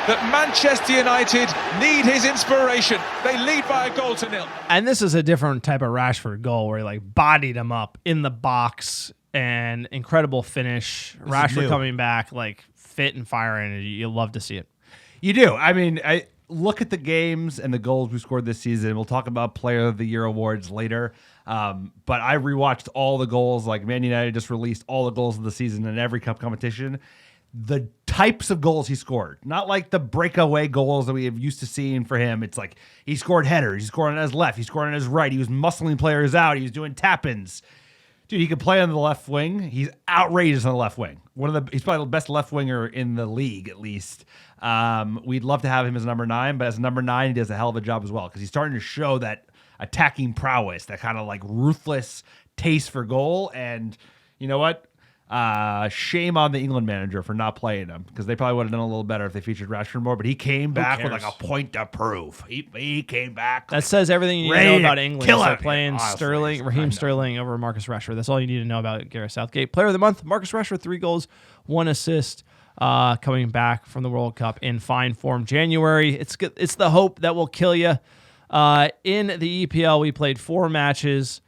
that Manchester United need his inspiration. They lead by 1-0. And this is a different type of Rashford goal where he like bodied him up in the box, and incredible finish. Rashford coming back like fit and firing. You love to see it. You do. I mean, I look at the games and the goals we scored this season. We'll talk about Player of the Year awards later. But I rewatched all the goals. Like Man United just released all the goals of the season in every cup competition. The types of goals he scored, not like the breakaway goals that we have used to seeing for him. It's like he scored headers, he scored on his left, he scored on his right, he was muscling players out, he was doing tap-ins. Dude, he could play on the left wing. He's outrageous on the left wing. He's probably the best left winger in the league, at least. We'd love to have him as number 9, but as number 9, he does a hell of a job as well because he's starting to show that attacking prowess, that kind of like ruthless taste for goal. And you know what? Shame on the England manager for not playing him because they probably would have done a little better if they featured Rashford more. But he came back with like a point to prove. He came back. That says everything you need to know about England. Kill So him. playing Honestly, Raheem Sterling over Marcus Rashford. That's all you need to know about Gareth Southgate. Player of the month, Marcus Rashford, 3 goals, 1 assist. Coming back from the World Cup in fine form. January, it's the hope that will kill you. In the EPL, we played 4 matches.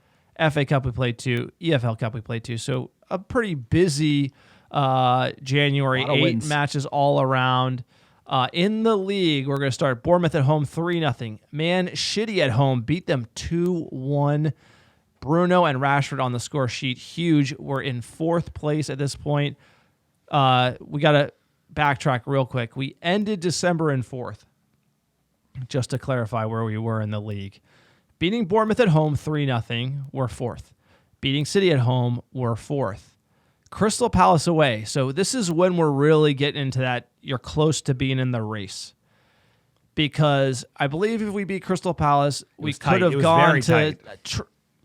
FA Cup, we played 2. EFL Cup, we played 2. So a pretty busy January. 8 matches all around. In the league, we're going to start Bournemouth at home 3-0. Man City at home beat them 2-1. Bruno and Rashford on the score sheet. Huge. We're in 4th place at this point. We got to backtrack real quick. We ended December in 4th. Just to clarify where we were in the league. Beating Bournemouth at home 3-0, we're 4th. Beating City at home, we're 4th. Crystal Palace away. So this is when we're really getting into that you're close to being in the race. Because I believe if we beat Crystal Palace, we was could tight. It have was gone very to tight.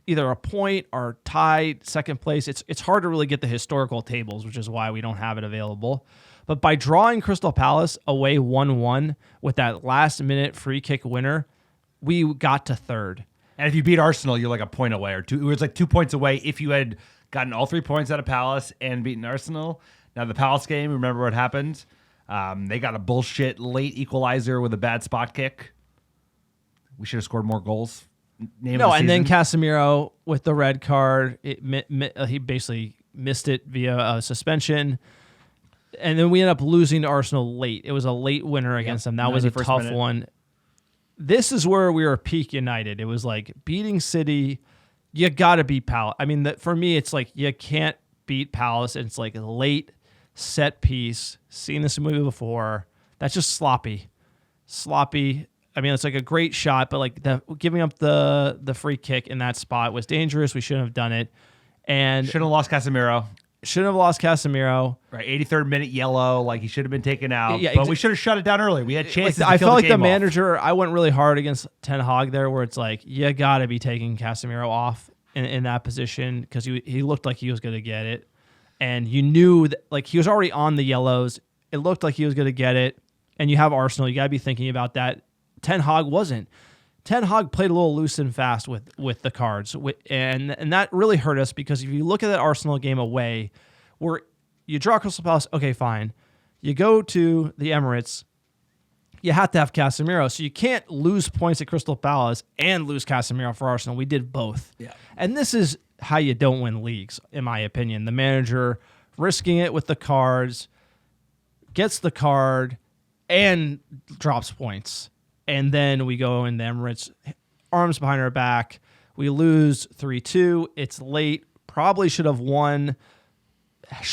either a point or tied second place. It's hard to really get the historical tables, which is why we don't have it available. But by drawing Crystal Palace away 1-1 with that last-minute free kick winner, we got to third. And if you beat Arsenal, you're like a point away or two. It was like 2 points away if you had gotten all 3 points out of Palace and beaten Arsenal. Now, the Palace game, remember what happened? They got a bullshit late equalizer with a bad spot kick. We should have scored more goals. And then Casemiro with the red card, he basically missed it via a suspension. And then we ended up losing to Arsenal late. It was a late winner against them. That was a 91st tough minute. one. This is where we were peak United. It was like beating City. You got to beat Palace. I mean, for me, it's like you can't beat Palace. It's like a late set piece. Seen this movie before. That's just sloppy. Sloppy. I mean, it's like a great shot, but like giving up the free kick in that spot was dangerous. We shouldn't have done it. And Shouldn't have lost Casemiro. shouldn't have lost Casemiro. Right, 83rd minute yellow, like he should have been taken out. Yeah, but we should have shut it down early. We had chances. I to felt kill like the the game off. manager, I went really hard against Ten Hag there, where it's like, you got to be taking Casemiro off in that position because he looked like he was going to get it. And you knew that, like, he was already on the yellows. It looked like he was going to get it. And you have Arsenal. You got to be thinking about that. Ten Hag wasn't. Ten Hag played a little loose and fast with the cards. And that really hurt us because if you look at that Arsenal game away, where you draw Crystal Palace, okay, fine. You go to the Emirates, you have to have Casemiro. So you can't lose points at Crystal Palace and lose Casemiro for Arsenal. We did both. Yeah. And this is how you don't win leagues, in my opinion. The manager risking it with the cards, gets the card, and drops points. And then we go in the Emirates, arms behind our back. We lose 3-2. It's late. Probably should have won.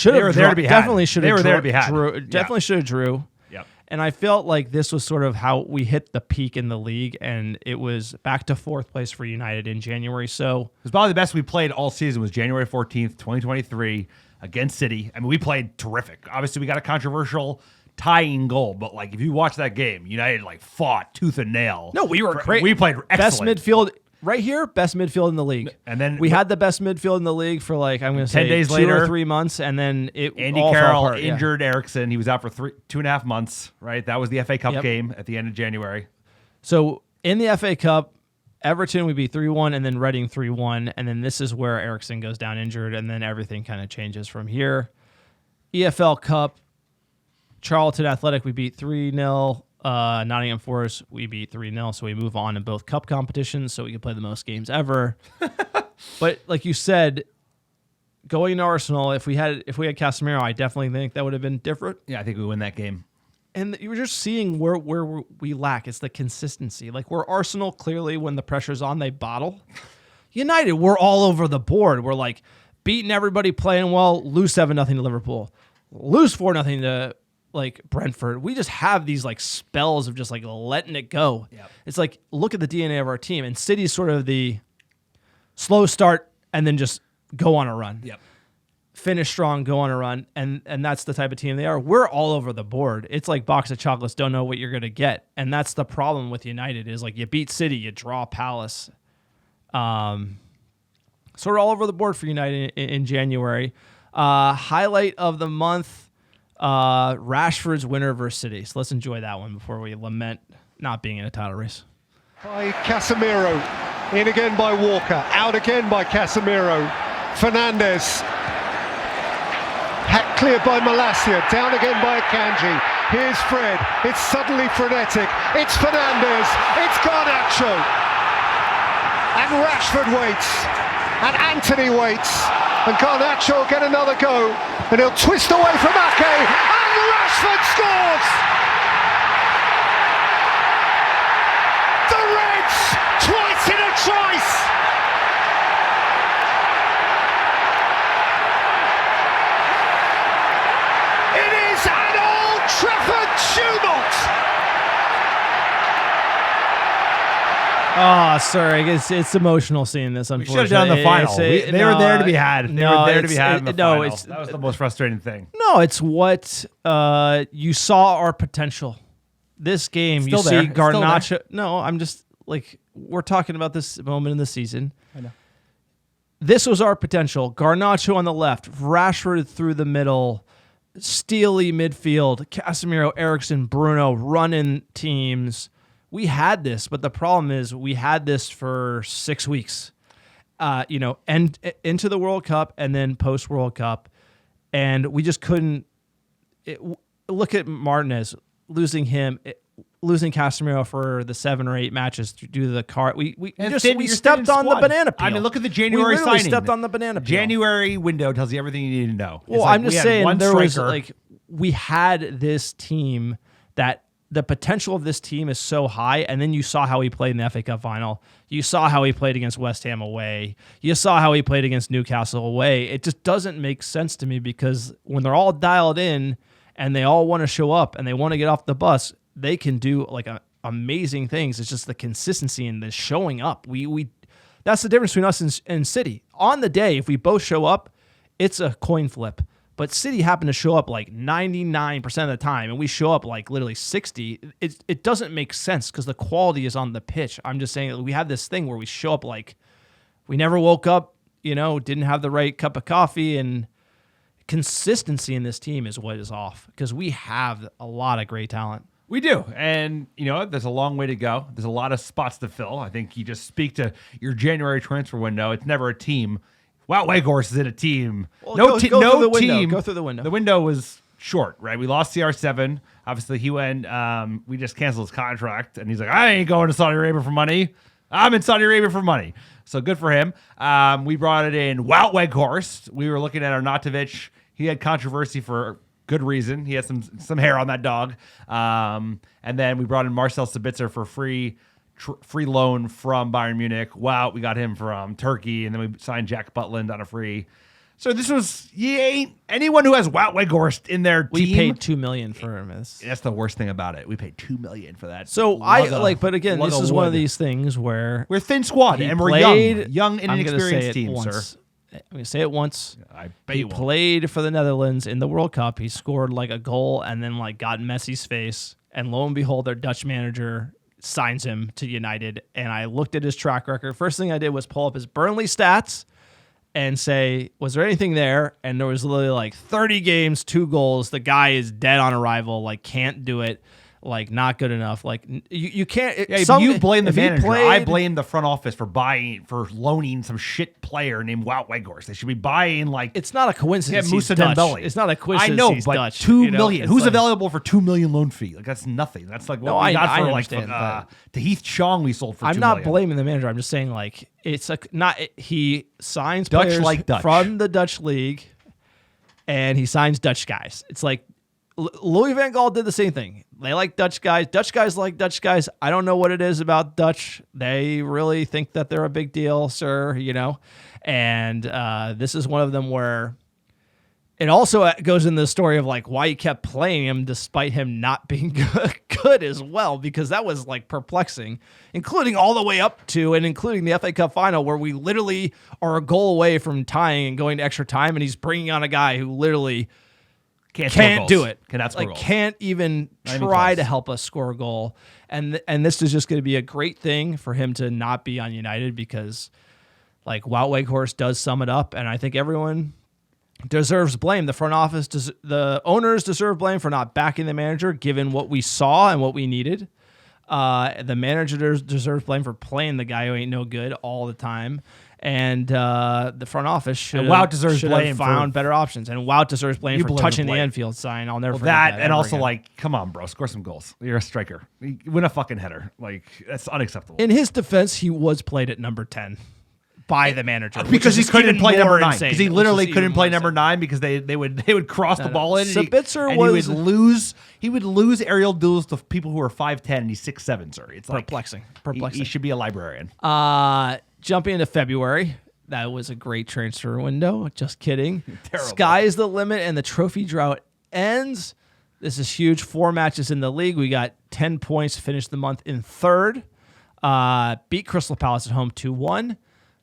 They were there to be had. Definitely should have. They were there to be had. Definitely should have drew. Yep. And I felt like this was sort of how we hit the peak in the league, and it was back to fourth place for United in January. So It was probably the best we played all season was January 14th, 2023 against City. I mean, we played terrific. Obviously, we got a controversial tying goal, but like if you watch that game, United like fought tooth and nail. no, we were great. We played excellent. Best midfield right here. Best midfield in the league. And then we had the best midfield in the league for like I'm going to say 10 days 2 later, or 3 months, and then it Andy all fell Carroll apart. Yeah. injured Eriksson. He was out for 2.5 months, right? That was the FA Cup Yep. game at the end of January. So in the FA Cup, Everton would be 3-1, and then Reading 3-1, and then this is where Eriksson goes down injured, and then everything kind of changes from here. EFL Cup, Charlton Athletic, we beat 3-0. Nottingham Forest, we beat 3-0, so we move on in both cup competitions, so we can play the most games ever. But like you said, going to Arsenal, if we had Casemiro, I definitely think that would have been different. Yeah, I think we win that game. And you were just seeing where we lack. It's the consistency. Like where Arsenal, clearly, when the pressure's on, they bottle. United, we're all over the board. We're like beating everybody, playing well, lose 7-0 to Liverpool, lose 4-0 to like Brentford. We just have these like spells of just like letting it go. Yep. It's like, look at the DNA of our team. And City's sort of the slow start and then just go on a run. Yep. Finish strong, go on a run, and that's the type of team they are. We're all over the board. It's like box of chocolates, don't know what you're going to get. And that's the problem with United is like you beat City, you draw Palace. So we're all over the board for United in January. Highlight of the month, Rashford's winner versus City. So let's enjoy that one before we lament not being in a title race. By Casemiro, in again by Walker, out again by Casemiro. Fernandes, hacked clear by Malacia, down again by Akanji. Here's Fred, it's suddenly frenetic. It's Fernandes, it's Garnacho. And Rashford waits, and Anthony waits. And Garnacho will get another go, and he'll twist away from Ake, and Rashford scores! The Reds, twice in a trice! It is an Old Trafford tumult! Oh, sorry, it's emotional seeing this. We Unfortunately, should have done the final. They were there to be had. They no, were there to be it's- had in the it- no, final. it's- That was the most frustrating thing. No, it's what you saw our potential. This game, you Still there. see It's still Garnacho. No, I'm just like we're talking about this moment in the season. I know. This was our potential. Garnacho on the left, Rashford through the middle, steely midfield, Casemiro, Eriksen, Bruno running teams. We had this, but the problem is we had this for 6 weeks. And into the World Cup and then post World Cup, and we just couldn't. Look at Martinez losing him. Losing Casemiro for the 7 or 8 matches due to the car. We stepped on the banana peel. I mean, look at the January we literally signing. stepped on the banana peel. January window tells you everything you need to know. It's Well, like I'm just we had saying one there was striker. we had this team that the potential of this team is so high, and then you saw how he played in the FA Cup final. You saw how he played against West Ham away. You saw how he played against Newcastle away. It just doesn't make sense to me because when they're all dialed in and they all want to show up and they want to get off the bus, they can do amazing things. It's just the consistency and the showing up. We that's the difference between us and City. On the day, if we both show up, it's a coin flip. But City happen to show up like 99% of the time, and we show up like literally 60. It doesn't make sense because the quality is on the pitch. I'm just saying that we have this thing where we show up like we never woke up, didn't have the right cup of coffee, and consistency in this team is what is off because we have a lot of great talent. We do. And, there's a long way to go. There's a lot of spots to fill. I think you just speak to your January transfer window. It's never a team. Wout Weghorst is in a team. Well, no go team. through No the window. team. Go through the window. The window was short, right? We lost CR7. Obviously, he went, we just canceled his contract. And he's like, I ain't going to Saudi Arabia for money. I'm in Saudi Arabia for money. So good for him. We brought it in Wout Weghorst. We were looking at Arnautovic. He had controversy for good reason. He has some hair on that dog. And then we brought in Marcel Sabitzer for free loan from Bayern Munich. Wow, we got him from Turkey, and then we signed Jack Butland on a free. So this was anyone who has Wout Weghorst in their team. We paid $2 million for him. That's the worst thing about it. We paid $2 million for that. So but again, lug this of is one of wood. these things where We're a thin squad, he and we're played- young and I'm gonna say inexperienced it team, once. sir. I'm going to say it once. I bet He you won't. played for the Netherlands in the World Cup. He scored like a goal and then got Messi's face. And lo and behold, their Dutch manager signs him to United. And I looked at his track record. First thing I did was pull up his Burnley stats and say, was there anything there? And there was literally 30 games, 2 goals. The guy is dead on arrival, can't do it. Not good enough. You can't. You blame the if he manager. I played- blame the front office for loaning some shit player named Wout Weghorst. They should be buying It's not a coincidence. Yeah, he's Musa Dutch. Dembele. It's not a coincidence. I know, he's but Dutch. $2 million. It's Who's like- available for $2 million loan fee? That's nothing. That's what No, we got I for understand, but- to Heath Chong we sold for. I'm $2 not million. blaming the manager. I'm just saying it's he signs Dutch players like Dutch. from the Dutch league, and he signs Dutch guys. It's like Louis van Gaal did the same thing. They like Dutch guys. Dutch guys like Dutch guys. I don't know what it is about Dutch. They really think that they're a big deal, sir. And this is one of them where. It also goes in the story of why he kept playing him despite him not being good as well, because that was perplexing, including all the way up to and including the FA Cup final where we literally are a goal away from tying and going to extra time, and he's bringing on a guy who literally can't do it. Cannot score goals. Can't even Not even try close. to help us score a goal. And this is just going to be a great thing for him to not be on United because Wout Weghorst does sum it up, and I think everyone deserves blame. The front office, the owners deserve blame for not backing the manager, given what we saw and what we needed. The manager deserves blame for playing the guy who ain't no good all the time. And the front office should And Wout deserves have blame found for- better options. And Wout deserves blame You for blame touching the the blame. Anfield sign. I'll never Well, forget that that. and ever also again. come on, bro, score some goals. You're a striker. Win a fucking header. That's unacceptable. In his defense, he was played at number 10 by the manager which because is he couldn't even play number more 9. insane, Because he which literally is couldn't even play more number insane. 9 because they would cross the No, ball in. And Sabitzer he would lose. He would lose aerial duels to people who are 5'10" and he's 6'7", sir. It's Perplexing. He should be a librarian. Jumping into February, that was a great transfer window. Just kidding. Terrible. Sky is the limit, and the trophy drought ends. This is huge. 4 matches in the league. We got 10 points to finish the month in 3rd. Beat Crystal Palace at home 2-1.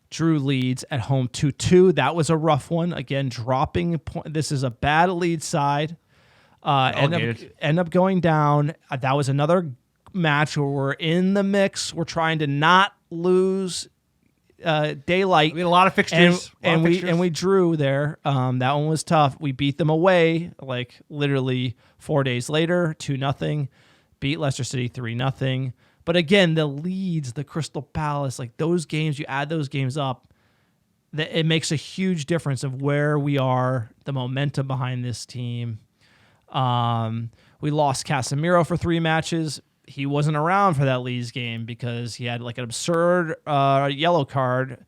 Drew Leeds at home 2-2. That was a rough one. Again, dropping point. This is a bad Leeds side. End up going down. That was another match where we're in the mix. We're trying to not lose daylight. We had a lot of fixtures. And we drew there. That one was tough. We beat them away like literally 4 days later, 2-0. Beat Leicester City 3-0. But again, the Leeds, the Crystal Palace, like those games, you add those games up, it makes a huge difference of where we are, the momentum behind this team. We lost Casemiro for 3 matches. He wasn't around for that Leeds game because he had like an absurd yellow card,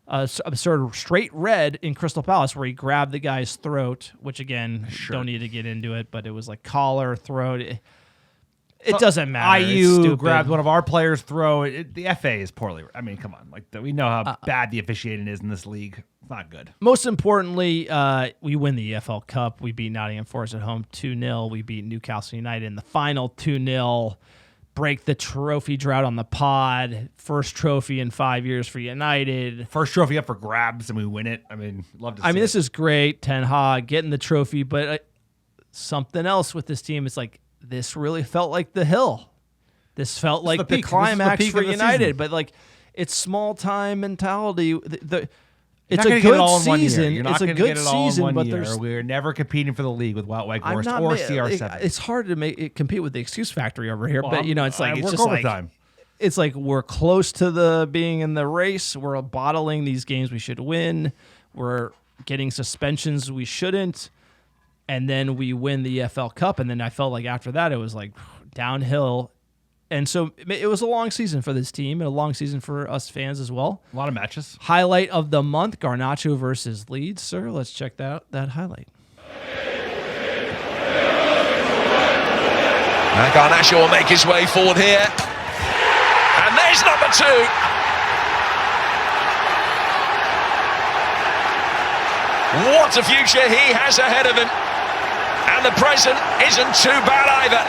absurd straight red in Crystal Palace where he grabbed the guy's throat, which again, don't need to get into it, but it was like collar, throat. It doesn't matter. IU grabbed one of our players' throat. The FA is poorly. I mean, come on. Like we know how bad the officiating is in this league. It's not good. Most importantly, we win the EFL Cup. We beat Nottingham Forest at home 2-0. We beat Newcastle United in the final 2-0. Break the trophy drought on the pod. First trophy in 5 years for United. First trophy up for grabs, and we win it. I mean, love to see this is great. Ten Hag getting the trophy, but something else with this team is like, this really felt like the hill. This felt like the climax for United, but like it's small time mentality. It's a good season. You're not going to get it all in one year. We're never competing for the league with Wout Weghorst or CR7. It's hard to compete with the excuse factory over here, but it's like it's just overtime. It's like we're close to the being in the race. We're bottling these games we should win. We're getting suspensions we shouldn't. And then we win the EFL Cup. And then I felt like after that, it was like downhill. And so it was a long season for this team and a long season for us fans as well. A lot of matches. Highlight of the month, Garnacho versus Leeds. Sir, let's check that highlight. And Garnacho will make his way forward here. And there's number 2. What a future he has ahead of him. And the present isn't too bad either.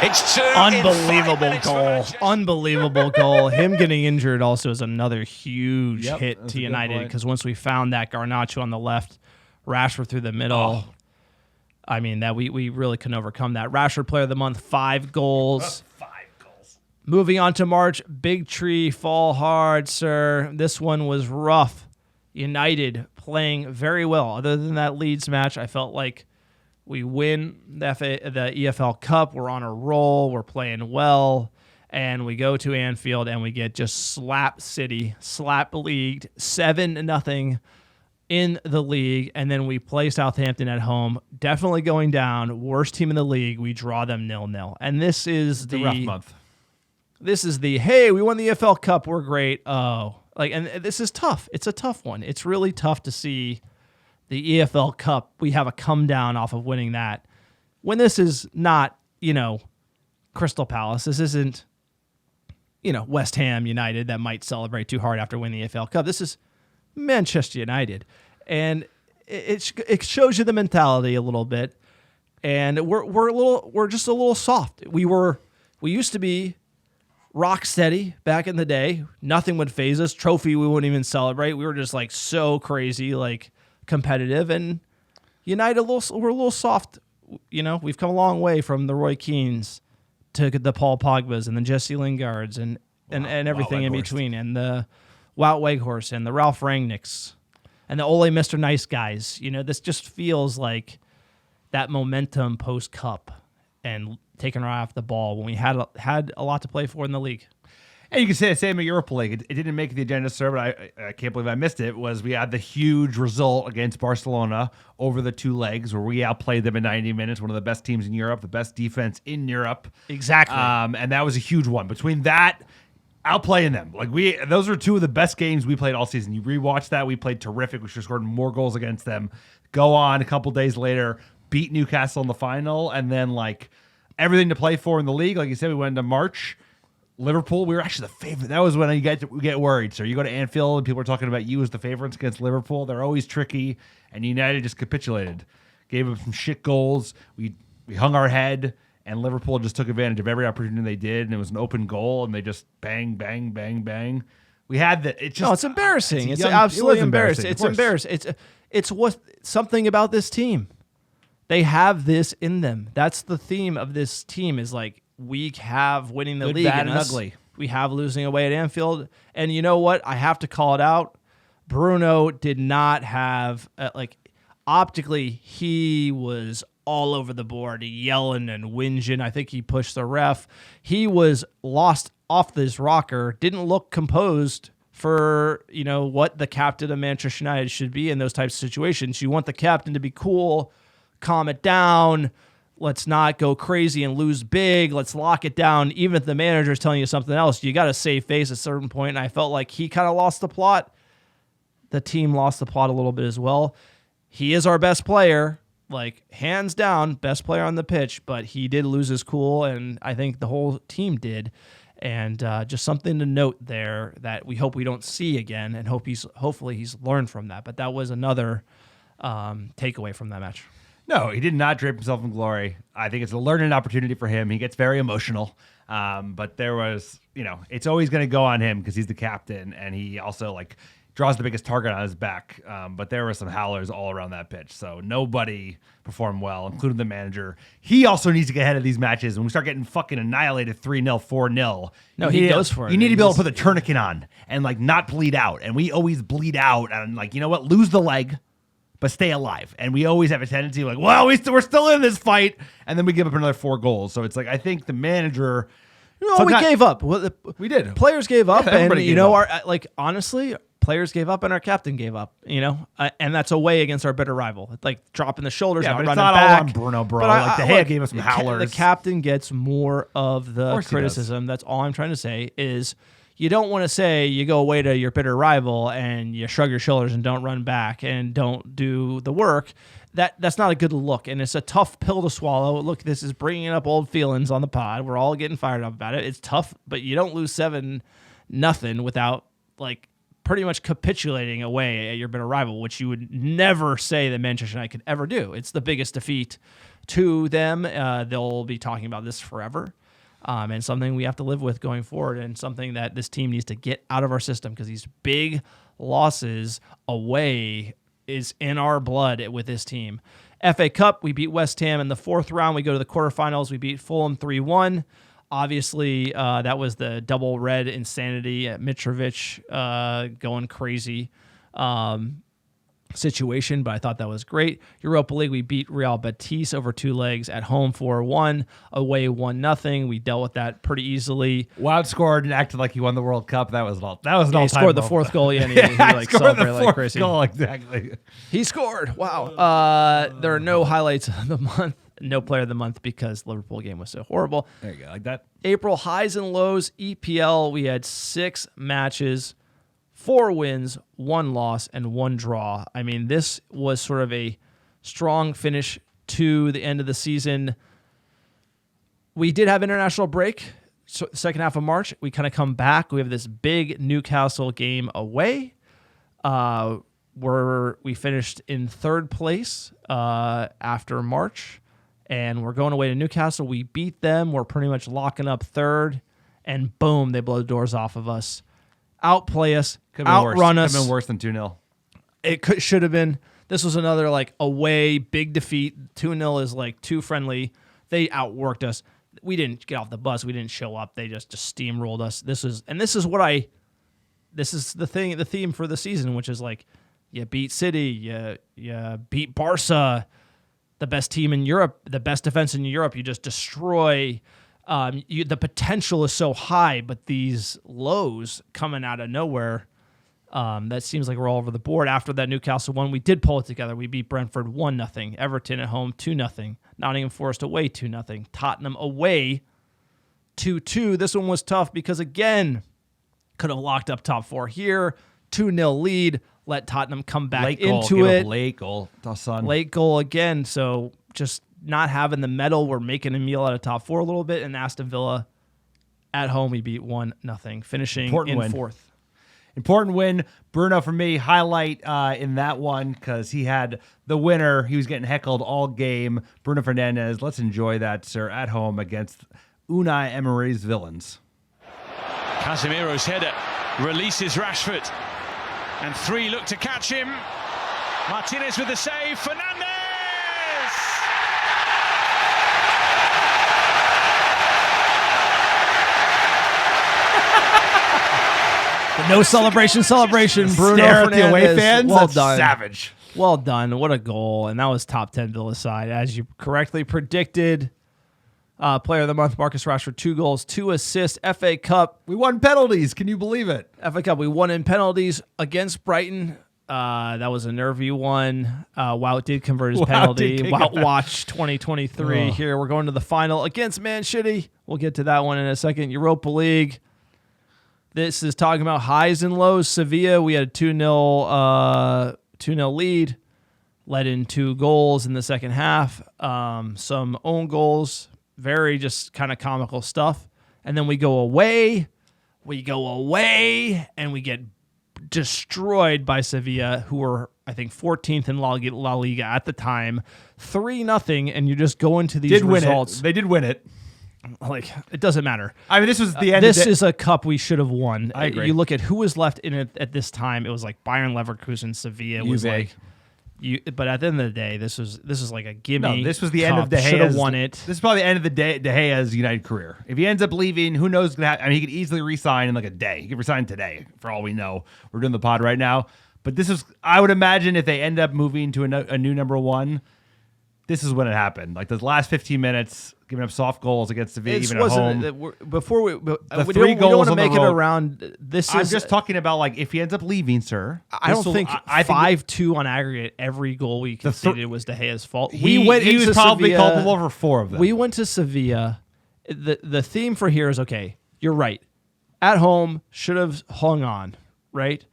It's 2 unbelievable goal. Unbelievable goal. Him getting injured also is another huge hit to United because once we found that Garnacho on the left, Rashford through the middle. I mean, that we really couldn't overcome that. Rashford Player of the Month, 5 goals. 5 goals. Moving on to March, big tree, fall hard, sir. This one was rough. United playing very well. Other than that Leeds match, I felt like we win the EFL Cup. We're on a roll. We're playing well. And we go to Anfield and we get just slap leagued 7-0 in the league. And then we play Southampton at home. Definitely going down. Worst team in the league. We draw them 0-0. And this is the rough month. This is hey, we won the EFL Cup. We're great. And this is tough. It's a tough one. It's really tough to see the EFL Cup. We have a come down off of winning that. When this is not, Crystal Palace. This isn't, West Ham United that might celebrate too hard after winning the EFL Cup. This is Manchester United. And it shows you the mentality a little bit. And we're just a little soft. We used to be rock steady back in the day. Nothing would faze us. Trophy we wouldn't even celebrate. We were just like so crazy, like competitive. And United we're a little soft. We've come a long way from the Roy Keanes to the Paul Pogbas and the Jesse Lingards and everything in between, and the Wout Weghorst and the Ralph Rangnicks and the Ole Mr. Nice guys. This just feels like that momentum post Cup and taking our eye off the ball when we had a lot to play for in the league. And you can say the same at Europa League. It didn't make the agenda, sir, but I can't believe I missed it. We had the huge result against Barcelona over the 2 legs where we outplayed them in 90 minutes, one of the best teams in Europe, the best defense in Europe. Exactly. And that was a huge one. Between that, outplaying them. Those are 2 of the best games we played all season. You rewatch that, we played terrific. We should have scored more goals against them. Go on a couple days later, beat Newcastle in the final, and then everything to play for in the league. Like you said, we went into March. Liverpool, we were actually the favorite. That was when you get worried. So you go to Anfield and people are talking about you as the favorites against Liverpool. They're always tricky, and United just capitulated. Gave them some shit goals. We hung our head, and Liverpool just took advantage of every opportunity they did, and it was an open goal, and they just bang, bang, bang, bang. We had the. It's just No, it's embarrassing. It's young- absolutely it was embarrassing. of It's course. embarrassing. It's what something about this team. They have this in them. That's the theme of this team. Is like we have winning the Good, league bad, in and us. ugly. We have losing away at Anfield, and you know what? I have to call it out. Bruno did not have optically. He was all over the board, yelling and whinging. I think he pushed the ref. He was lost off this rocker. Didn't look composed for what the captain of Manchester United should be in those types of situations. You want the captain to be cool, calm it down. Let's not go crazy and lose big. Let's lock it down. Even if the manager is telling you something else, you got to save face at a certain point. And I felt like he kind of lost the plot. The team lost the plot a little bit as well. He is our best player, hands down, best player on the pitch, but he did lose his cool, and I think the whole team did. And just something to note there that we hope we don't see again, and hopefully he's learned from that. But that was another takeaway from that match. No, he did not drape himself in glory. I think it's a learning opportunity for him. He gets very emotional. But there was, it's always going to go on him because he's the captain, and he also draws the biggest target on his back. But there were some howlers all around that pitch. So nobody performed well, including the manager. He also needs to get ahead of these matches. When we start getting fucking annihilated 3-0, 4-0. No, he goes for it. You need to be able to put the tourniquet on and not bleed out. And we always bleed out and you know what? Lose the leg, but stay alive. And we always have a tendency we're still in this fight. And then we give up another 4 goals. So it's I think the manager... No, we gave up. We did. Players gave up, Yeah, and everybody gave up. our honestly, players gave up, and our captain gave up. And that's away against our bitter rival. It's dropping the shoulders, Yeah, not but it's running not back. all on Bruno, bro. But De Gea gave us some the howlers. The captain gets more of the course he criticism. That's all I'm trying to say is. You don't want to say you go away to your bitter rival and you shrug your shoulders and don't run back and don't do the work. That's not a good look, and it's a tough pill to swallow. Look, this is bringing up old feelings on the pod. We're all getting fired up about it. It's tough, but you don't lose 7-0 without pretty much capitulating away at your bitter rival, which you would never say that Manchester United could ever do. It's the biggest defeat to them. They'll be talking about this forever. And something we have to live with going forward, and something that this team needs to get out of our system, because these big losses away is in our blood with this team. FA Cup, we beat West Ham in the 4th round. We go to the quarterfinals. We beat Fulham 3-1. Obviously, that was the double red insanity at Mitrovic going crazy situation, but I thought that was great. Europa League, we beat Real Betis over 2 legs, at home 4-1, away 1-0. We dealt with that pretty easily. Wout scored and acted like he won the World Cup. That was an all-time. He scored the 4th goal, and he scored celebrated the like 4th crazy. goal, exactly. He scored. Wow. There are no highlights of the month, no player of the month, because Liverpool game was so horrible. There you go, like that. April highs and lows, EPL, we had 6 matches, 4 wins, 1 loss, and 1 draw. I mean, this was sort of a strong finish to the end of the season. We did have international break, so second half of March. We kind of come back. We have this big Newcastle game away. We finished in 3rd place after March, and we're going away to Newcastle. We beat them. We're pretty much locking up 3rd, and boom, they blow the doors off of us. Outplay us, outrun us. Could have been worse than 2-0. It should have been. This was another away big defeat. 2-0 is too friendly. They outworked us. We didn't get off the bus. We didn't show up. They just steamrolled us. This is the theme for the season, which is you beat City, you beat Barca, the best team in Europe, the best defense in Europe. You just destroy. The potential is so high, but these lows coming out of nowhere, that seems like we're all over the board. After that Newcastle one, we did pull it together. We beat Brentford 1-0, Everton at home 2-0, Nottingham Forest away 2-0, Tottenham away 2-2. This one was tough because, again, could have locked up top 4 here. 2-0 lead, let Tottenham come back into it. Late goal, son. Late goal again, so just not having the medal. We're making a meal out of top 4 a little bit. And Aston Villa at home, we beat 1-0, finishing Important in win. 4th. important win. Bruno, for me, highlight in that one because he had the winner. He was getting heckled all game. Bruno Fernandes, let's enjoy that, sir, at home against Unai Emery's villains. Casemiro's header releases Rashford, and 3 look to catch him. Martinez with the save. Fernandes! No celebration. Bruno Stare at Fernandes. the away fans. Well That's done. savage. Well done. What a goal. And that was top 10 Villa side. As you correctly predicted, player of the month, Marcus Rashford, 2 goals, 2 assists. FA Cup. We won penalties. Can you believe it? FA Cup, we won in penalties against Brighton. That was a nervy one. Wout did convert his penalty. Wout Watch 2023. Here, we're going to the final against Man City. We'll get to that one in a second. Europa League. This is talking about highs and lows. Sevilla, we had a 2-0 lead, led in 2 goals in the second half. Some own goals, very just kind of comical stuff. And then we go away, and we get destroyed by Sevilla, who were, I think, 14th in La Liga at the time. 3-0, and you just go into these results. They did win it. Like, it doesn't matter. I mean, this was the end. This is a cup we should have won. I agree. You look at who was left in it at this time. It was like Bayern Leverkusen, Sevilla. Was Juve. like but at the end of the day, this was like a gimme. No, this was the end of De Should have Gea's. won it. This is probably the end of the De Gea's United career. If he ends up leaving, who knows? I mean, he could easily resign in like a day. He could resign today, for all we know. We're doing the pod right now, but this is. I would imagine if they end up moving to a new number 1, this is when it happened. Like the last 15 minutes, giving up soft goals against Sevilla, even at home. Before we 3 don't want goals to on make the it road. around. This I'm is just talking about like if he ends up leaving, sir. I don't think I think 5-2 on aggregate. Every goal we conceded was De Gea's fault. he went was into probably Sevilla- culpable for 4 of them. We went to Sevilla. The theme for here is, okay, you're right. At home, should have hung on, right?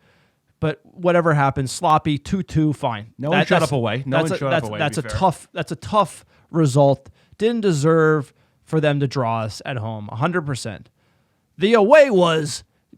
But whatever happened, sloppy, 2-2, fine. No one shut up away. No one shut up away, That's to a be fair. tough result. Didn't deserve for them to draw us at home, 100%. The away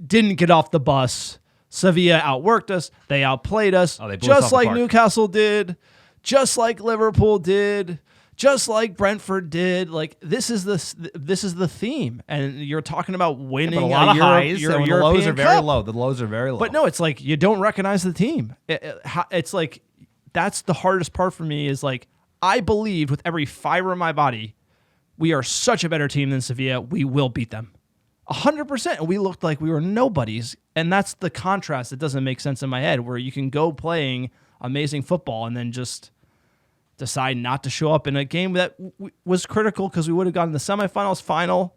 didn't get off the bus. Sevilla outworked us. They outplayed us, they blew us off just the like park. Newcastle did, just like Liverpool did, just like Brentford did. Like this is the theme, and you're talking about winning but a lot of highs. your and the European lows are very Cup. low. The lows are very low. But no, it's like you don't recognize the team. It's like that's the hardest part for me is like I believed with every fiber in my body we are such a better team than Sevilla. We will beat them 100%. And we looked like we were nobodies. And that's the contrast that doesn't make sense in my head, where you can go playing amazing football and then just decide not to show up in a game that was critical because we would have gotten the semifinals, final.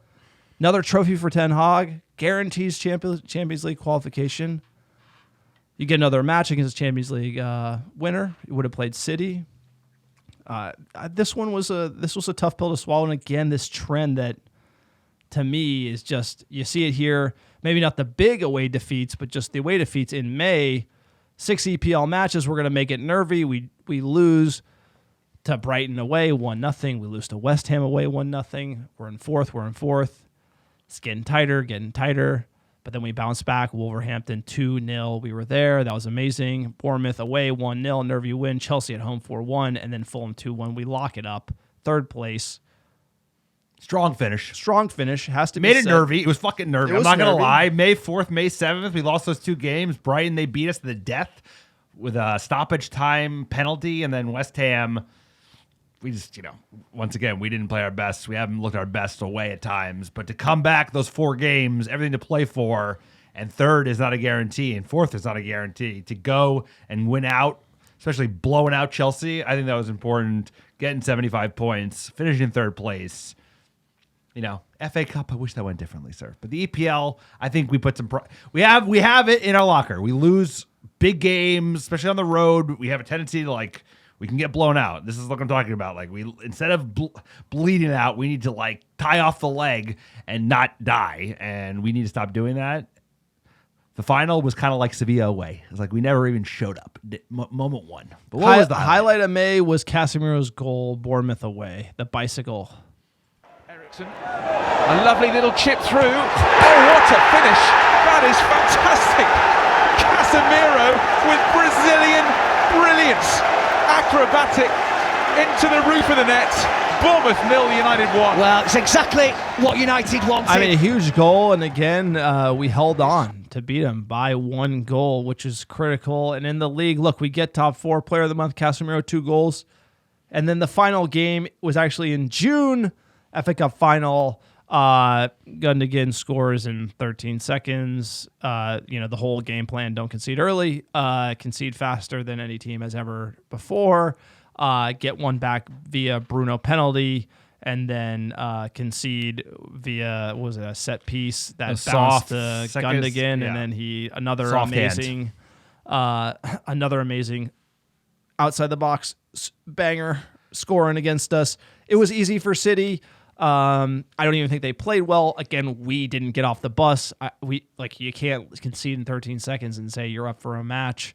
Another trophy for Ten Hag, guarantees Champions League qualification. You get another match against the Champions League winner. You would have played City. This was a tough pill to swallow. And again, this trend that to me is just, you see it here, maybe not the big away defeats, but just the away defeats in May. 6 EPL matches, we're going to make it nervy. We lose to Brighton away, 1-0. We lose to West Ham away, 1-0. We're in fourth. It's getting tighter. But then we bounce back. Wolverhampton 2-0. We were there. That was amazing. Bournemouth away 1-0. Nervy win. Chelsea at home 4-1. And then Fulham 2-1. We lock it up. 3rd place. strong finish. Strong finish. Has to be Made it said. nervy. It was fucking nervy. It I'm was not going to nervy. lie. May 4th, May 7th, we lost those 2 games. Brighton, they beat us to the death with a stoppage time penalty. And then West Ham, we just, once again, we didn't play our best. We haven't looked our best away at times. But to come back those 4 games, everything to play for, and 3rd is not a guarantee, and 4th is not a guarantee. To go and win out, especially blowing out Chelsea, I think that was important. Getting 75 points, finishing in 3rd place. FA Cup, I wish that went differently, sir. But the EPL, I think we put some we have it in our locker. We lose big games, especially on the road. We have a tendency to we can get blown out. This is what I'm talking about. Like we instead of bleeding out, we need to tie off the leg and not die, and we need to stop doing that. The final was kind of like Sevilla away. It's like we never even showed up. Moment 1. But what was the highlight of May was Casemiro's goal, Bournemouth away, the bicycle. Ericsson, a lovely little chip through. Oh, what a finish! That is fantastic. Casemiro with Brazilian brilliance. Acrobatic into the roof of the net. Bournemouth 0, United 1. Well, it's exactly what United wanted. I mean, a huge goal, and again, we held on to beat them by 1 goal, which is critical. And in the league, look, we get top 4 player of the month, Casemiro, 2 goals. And then the final game was actually in June, FA Cup final. Gundogan scores in 13 seconds. The whole game plan, don't concede early, concede faster than any team has ever before, get one back via Bruno penalty, and then concede via, what was it, a set piece that bounced to Gundogan, and then another amazing outside the box banger scoring against us. It was easy for City. I don't even think they played well. Again, we didn't get off the bus. You can't concede in 13 seconds and say you're up for a match.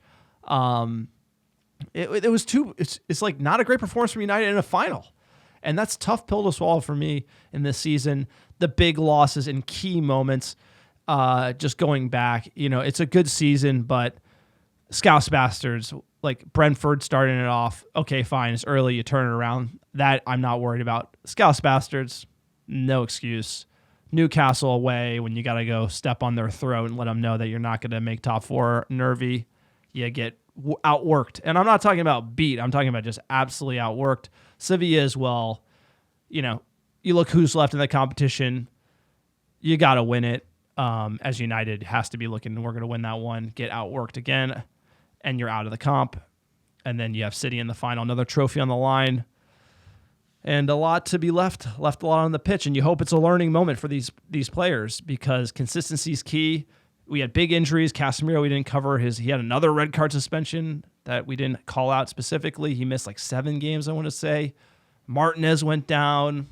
It was it's like not a great performance from United in a final. And that's a tough pill to swallow for me in this season. The big losses in key moments, just going back, it's a good season, but Scouse Bastards, like Brentford starting it off. Okay, fine. It's early. You turn it around. That I'm not worried about. Scouse Bastards, no excuse. Newcastle away when you got to go step on their throat and let them know that you're not going to make top 4 nervy. You get outworked. And I'm not talking about beat. I'm talking about just absolutely outworked. Sevilla as well. You look who's left in the competition. You got to win it. As United has to be looking, we're going to win that one. Get outworked again. And you're out of the comp. And then you have City in the final, another trophy on the line. And a lot to be left a lot on the pitch. And you hope it's a learning moment for these players because consistency is key. We had big injuries. Casemiro, we didn't cover he had another red card suspension that we didn't call out specifically. He missed like 7 games, I want to say. Martinez went down.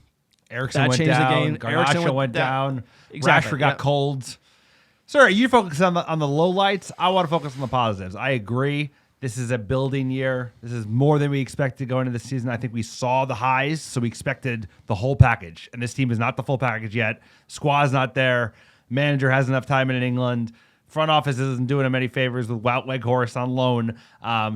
Eriksen went down. Garnacho went down. Exactly. Rashford got cold. Sorry, you focus on the lowlights. I want to focus on the positives. I agree. This is a building year. This is more than we expected going into the season. I think we saw the highs, so we expected the whole package. And this team is not the full package yet. Squad's not there. Manager has enough time in England. Front office isn't doing him any favors with Wout Weghorst on loan.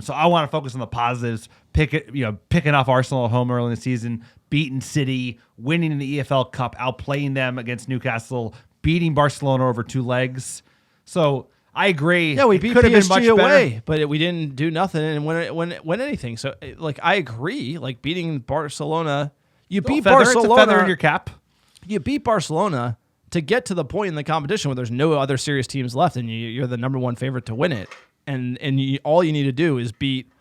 So I want to focus on the positives. Picking off Arsenal at home early in the season, beating City, winning in the EFL Cup, outplaying them against Newcastle, beating Barcelona over 2 legs. So I agree. Yeah, we beat could have been much PSG away, better. but we didn't do nothing and win anything. So, I agree. Like beating Barcelona, Barcelona. It's a feather in your cap. You beat Barcelona to get to the point in the competition where there's no other serious teams left, and you're the number 1 favorite to win it. And all you need to do is beat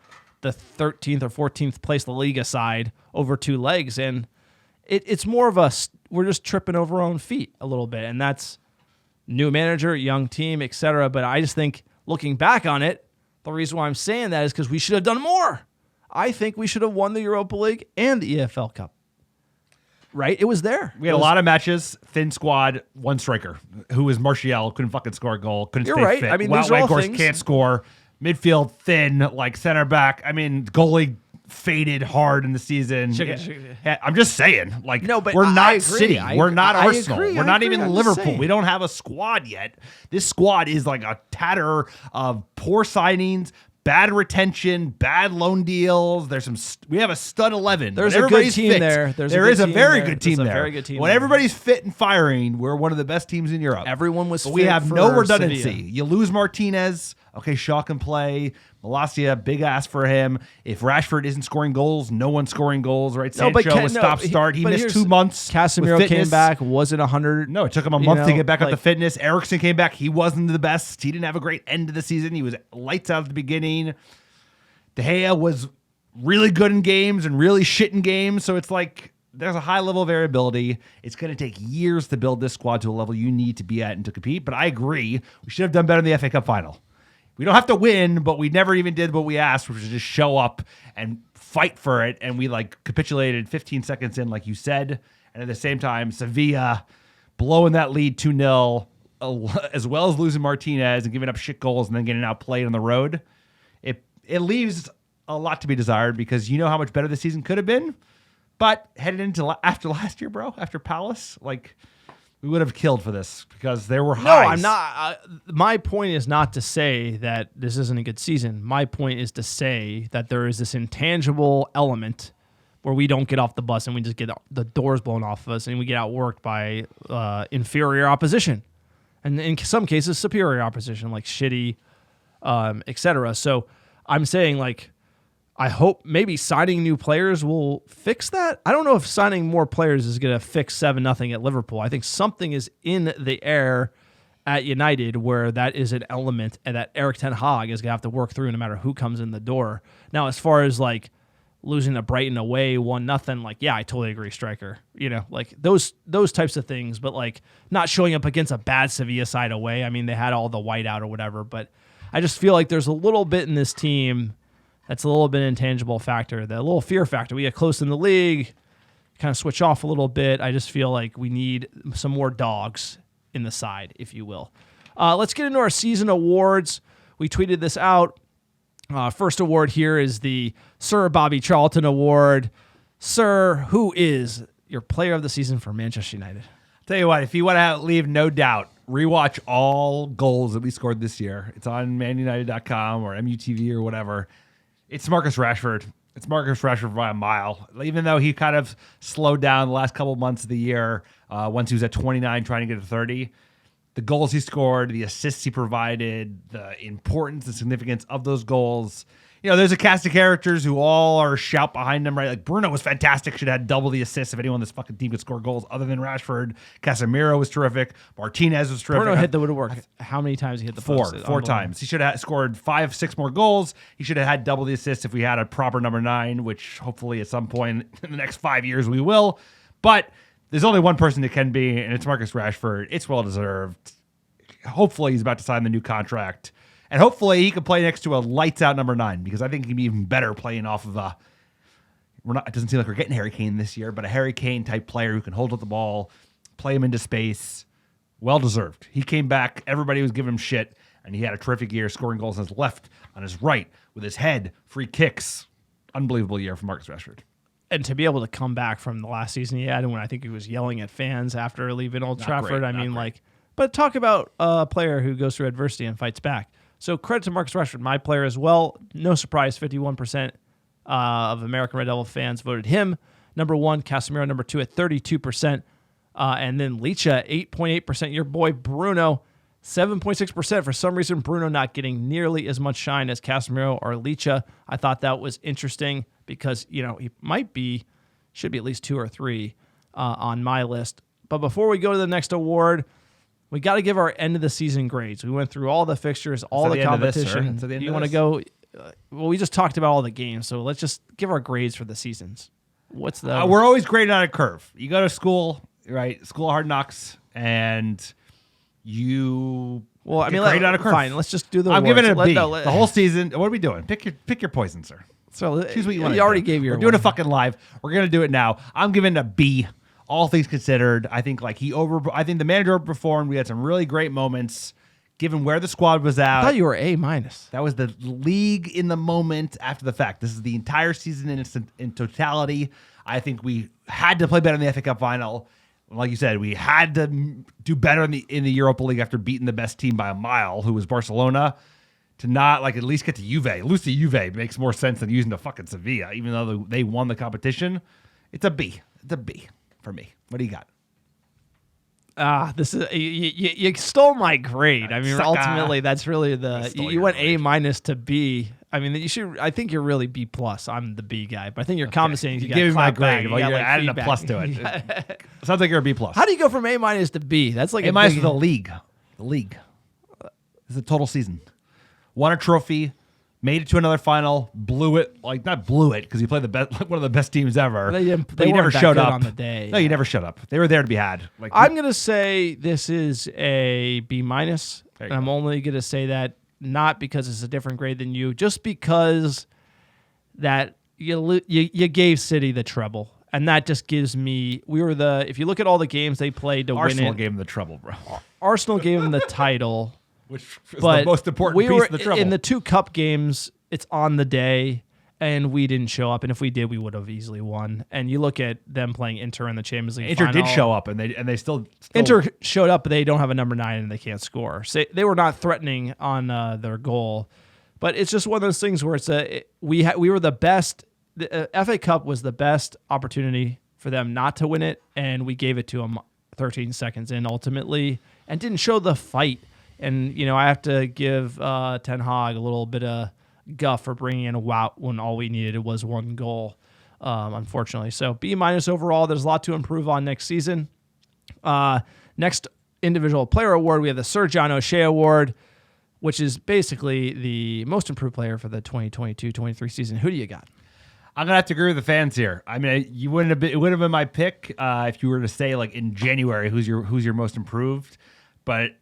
the 13th or 14th place La Liga side over 2 legs, and it's more of we're just tripping over our own feet a little bit, and that's new manager, young team, etc. But I just think looking back on it, the reason why I'm saying that is because we should have done more. I think we should have won the Europa League and the EFL Cup. Right? It was there. We had a lot of matches, thin squad, 1 striker, who was Martial, couldn't fucking score a goal, couldn't You're stay right. fit. I mean, these are all Weghorst things. can't score. Midfield thin, like center back. I mean, goalie faded hard in the season. Yeah, I'm just saying, like, No, but we're I not agree. City. We're not I Arsenal. agree. We're I not agree. even I'm just Liverpool. saying. We don't have a squad yet. This squad is like a tatter of poor signings, bad retention, bad loan deals. There's some. We have a stud 11. There's When a good everybody's team fit, there. There is a very good team There's there. a very good team When there. everybody's fit and firing, we're one of the best teams in Europe. Everyone was But we fit have for no redundancy. Sevilla. You lose Martinez. Okay, Shaw can play. Malacia, big ass for him. If Rashford isn't scoring goals, no one's scoring goals, right? Sancho was stop-start. He missed 2 months. Casemiro with came fitness. back, wasn't 100. No, it took him a month to get back up to fitness. Eriksen came back. He wasn't the best. He didn't have a great end to the season. He was lights out at the beginning. De Gea was really good in games and really shit in games. So it's like there's a high level of variability. It's going to take years to build this squad to a level you need to be at and to compete. But I agree. We should have done better in the FA Cup final. We don't have to win, but we never even did what we asked, which was just show up and fight for it. And we capitulated 15 seconds in, like you said. And at the same time, Sevilla blowing that lead 2-0, as well as losing Martinez and giving up shit goals and then getting outplayed on the road. It leaves a lot to be desired because you know how much better the season could have been. But headed into after last year, bro, after Palace, We would have killed for this because there were highs. No, I'm not. My point is not to say that this isn't a good season. My point is to say that there is this intangible element where we don't get off the bus and we just get the doors blown off of us and we get outworked by inferior opposition. And in some cases, superior opposition, like shitty, etc. So I'm saying, like, I hope maybe signing new players will fix that. I don't know if signing more players is going to fix 7-0 at Liverpool. I think something is in the air at United where that is an element and that Erik ten Hag is going to have to work through no matter who comes in the door. Now, as far as like losing to Brighton away 1-0, like, yeah, I totally agree, striker. You know, like those types of things, but like not showing up against a bad Sevilla side away. I mean, they had all the whiteout or whatever, but I just feel like there's a little bit in this team that's a little bit intangible factor, that little fear factor. We get close in the league, kind of switch off a little bit. I just feel like we need some more dogs in the side, if you will. Let's get into our season awards. We tweeted this out. First award here is the Sir Bobby Charlton Award. Sir, who is your player of the season for Manchester United? Tell you what, if you want to leave no doubt, rewatch all goals that we scored this year. It's on manunited.com or MUTV or whatever. It's Marcus Rashford. It's Marcus Rashford by a mile. Even though he kind of slowed down the last couple of months of the year, once he was at 29 trying to get to 30, the goals he scored, the assists he provided, the importance and significance of those goals. You know, there's a cast of characters who all are shout behind him, right? Like Bruno was fantastic, should have had double the assists if anyone on this fucking team could score goals other than Rashford. Casemiro was terrific. Martinez was terrific. Bruno hit the woodwork. How many times he hit the post? Four times. He should have scored 5-6 more goals. He should have had double the assists if we had a proper number 9, which hopefully at some point in the next 5 years we will. But there's only one person that can be, and it's Marcus Rashford. It's well-deserved. Hopefully he's about to sign the new contract. And hopefully he can play next to a lights-out number 9, because I think he can be even better playing off of a... it doesn't seem like we're getting Harry Kane this year, but a Harry Kane-type player who can hold up the ball, play him into space. Well-deserved. He came back. Everybody was giving him shit, and he had a terrific year, scoring goals on his left, on his right, with his head, free kicks. Unbelievable year for Marcus Rashford. And to be able to come back from the last season he had, when I think he was yelling at fans after leaving Old Trafford, but talk about a player who goes through adversity and fights back. So credit to Marcus Rashford, my player as well. No surprise, 51% of American Red Devil fans voted him. Number 1, Casemiro. Number 2 at 32%. And then Licha, 8.8%. Your boy Bruno, 7.6%. For some reason, Bruno not getting nearly as much shine as Casemiro or Licha. I thought that was interesting because, you know, he should be at least 2 or 3 on my list. But before we go to the next award, we got to give our end of the season grades. We went through all the fixtures, all the competition. Do you want to go? Well, we just talked about all the games, so let's just give our grades for the seasons. What's the? We're always graded on a curve. You go to school, right? School of Hard Knocks, and you. Well, I mean, grade on a curve. Fine. Let's just do the. I'm awards. giving it a B. The whole season. What are we doing? Pick your poison, sir. So choose what you want. You already gave your. We're doing a fucking live. We're gonna do it now. I'm giving it a B. All things considered, I think I think the manager overperformed. We had some really great moments, given where the squad was at. I thought you were A-. That was the league in the moment after the fact. This is the entire season in totality. I think we had to play better in the FA Cup final. Like you said, we had to do better in the Europa League after beating the best team by a mile, who was Barcelona. To not at least get to Juve. Lose to Juve makes more sense than using the fucking Sevilla, even though they won the competition. It's a B. It's a B. For me. What do you got? This is you stole my grade. I mean, ultimately, that's really you went A- to B. I mean, you should. I think you're really B+. I'm the B guy, but I think you're compensating. You give me my grade. Well, you're adding a plus to it. Sounds like you're a B+. How do you go from A- to B? That's like A- to the league. The league. This is a total season. Won a trophy. Made it to another final, blew it. Not blew it because you played one of the best teams ever. They never showed up on the day. No, you never showed up. They were there to be had. I'm gonna say this is a B-. And I'm only gonna say that not because it's a different grade than you, just because that you gave City the treble, and that just gives me. If you look at all the games they played to win it, Arsenal gave them the treble, bro. Arsenal gave them the title. Which is the most important piece of the trouble. In the 2 cup games, it's on the day, and we didn't show up. And if we did, we would have easily won. And you look at them playing Inter in the Champions League Inter final. did show up, and they still Inter showed up, but they don't have a number 9 and they can't score. So they were not threatening on their goal. But it's just one of those things where we were the best. The FA Cup was the best opportunity for them not to win it, and we gave it to them 13 seconds in ultimately, and didn't show the fight. And I have to give Ten Hag a little bit of guff for bringing in a Wout when all we needed was one goal, unfortunately. So B- overall. There's a lot to improve on next season. Next individual player award, we have the Sir John O'Shea Award, which is basically the most improved player for the 2022-23 season. Who do you got? I'm gonna have to agree with the fans here. I mean, it would have been my pick if you were to say like in January who's your most improved, but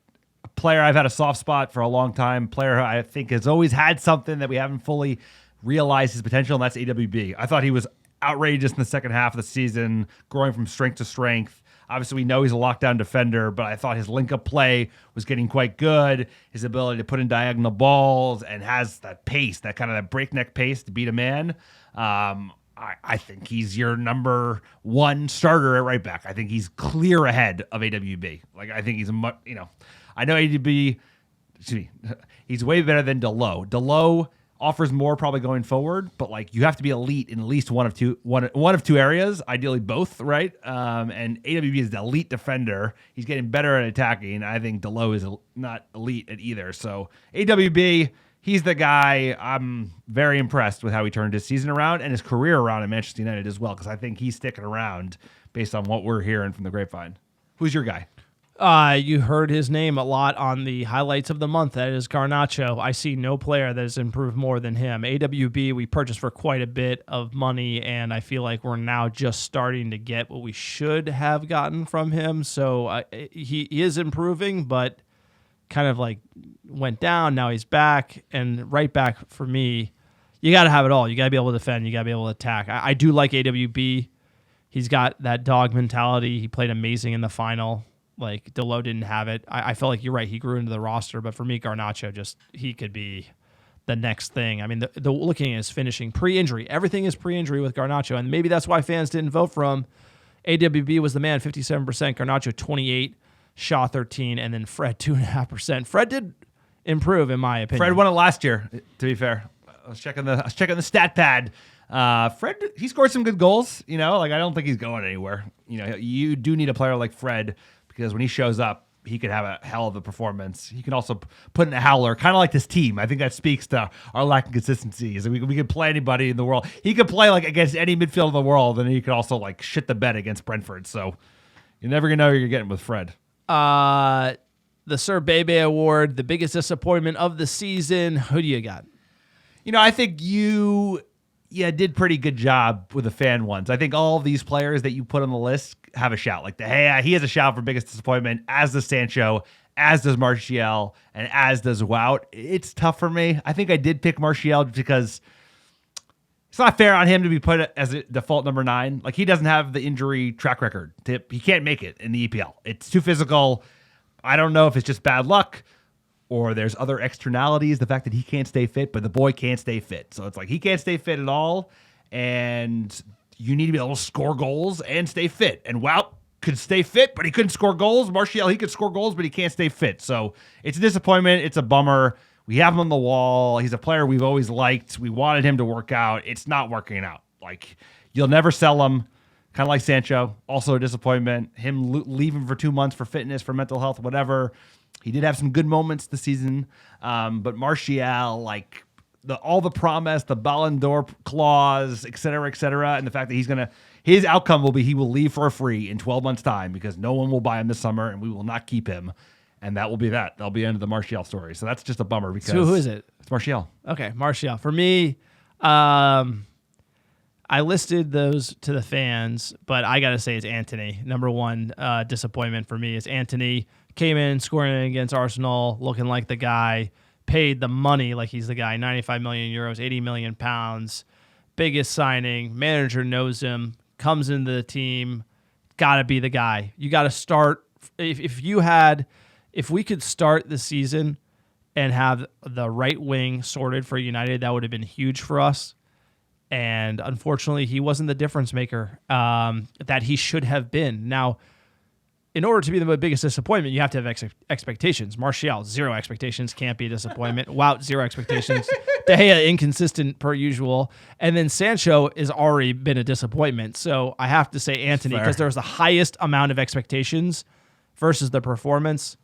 a player I've had a soft spot for a long time. Player who I think has always had something that we haven't fully realized his potential, and that's AWB. I thought he was outrageous in the second half of the season, growing from strength to strength. Obviously, we know he's a lockdown defender, but I thought his link-up play was getting quite good. His ability to put in diagonal balls and has that pace, that kind of that breakneck pace to beat a man. I think he's your number 1 starter at right back. I think he's clear ahead of AWB. Like, I think he's I know AWB, he's way better than Dalot. Dalot offers more probably going forward, but like you have to be elite in at least one of two areas, ideally both, right? And AWB is the elite defender. He's getting better at attacking. I think Dalot is not elite at either. So AWB, he's the guy. I'm very impressed with how he turned his season around and his career around at Manchester United as well, because I think he's sticking around based on what we're hearing from the grapevine. Who's your guy? You heard his name a lot on the highlights of the month. That is Garnacho. I see no player that has improved more than him. AWB, we purchased for quite a bit of money, and I feel like we're now just starting to get what we should have gotten from him. So he is improving, but kind of like went down. Now he's back, and right back for me, you got to have it all. You got to be able to defend. You got to be able to attack. I do like AWB. He's got that dog mentality. He played amazing in the final. Like, Dalot didn't have it. I felt like you're right. He grew into the roster, but for me, Garnacho, he could be the next thing. I mean, the looking at his finishing pre-injury, everything is pre-injury with Garnacho, and maybe that's why fans didn't vote for him. AWB was the man, 57%. Garnacho 28%, Shaw 13%, and then Fred 2.5%. Fred did improve, in my opinion. Fred won it last year. To be fair, I was checking the stat pad. Fred, he scored some good goals. I don't think he's going anywhere. You do need a player like Fred, because when he shows up, he could have a hell of a performance. He can also put in a howler, kind of like this team. I think that speaks to our lack of consistency. Is we could play anybody in the world. He could play like against any midfield in the world, and he could also like shit the bed against Brentford. So you're never gonna know who you're getting with Fred. The Sir Bebe Award, the biggest disappointment of the season. Who do you got? I think you did pretty good job with the fan ones. I think all of these players that you put on the list have a shout. Like he has a shout for biggest disappointment, as does Sancho, as does Martial, and as does Wout. It's tough for me. I think I did pick Martial because it's not fair on him to be put as a default number 9. Like, he doesn't have the injury track record. He can't make it in the EPL. It's too physical. I don't know if it's just bad luck or there's other externalities, the fact that he can't stay fit, but the boy can't stay fit. So it's like he can't stay fit at all, and you need to be able to score goals and stay fit. And Wout could stay fit, but he couldn't score goals. Martial, he could score goals, but he can't stay fit. So it's a disappointment. It's a bummer. We have him on the wall. He's a player we've always liked. We wanted him to work out. It's not working out. Like, you'll never sell him. Kind of like Sancho. Also a disappointment. Him leaving for 2 months for fitness, for mental health, whatever. He did have some good moments this season. But Martial, like, all the promise, the Ballon d'Or clause, et cetera, and the fact that his outcome will be he will leave for a free in 12 months' time because no one will buy him this summer and we will not keep him. And that will be that. That'll be the end of the Martial story. So that's just a bummer because... So who is it? It's Martial. Okay, Martial. For me, I listed those to the fans, but I got to say it's Antony. Number 1 disappointment for me is Antony. Came in, scoring against Arsenal, looking like the guy, paid the money like he's the guy, 95 million euros, 80 million pounds, biggest signing, manager knows him, comes into the team, got to be the guy. You got to start, if we could start the season and have the right wing sorted for United, that would have been huge for us. And unfortunately, he wasn't the difference maker that he should have been. Now, in order to be the biggest disappointment, you have to have expectations. Martial, 0 expectations, can't be a disappointment. Wout, 0 expectations. De Gea, inconsistent per usual. And then Sancho has already been a disappointment. So I have to say Antony, because there was the highest amount of expectations versus the performance.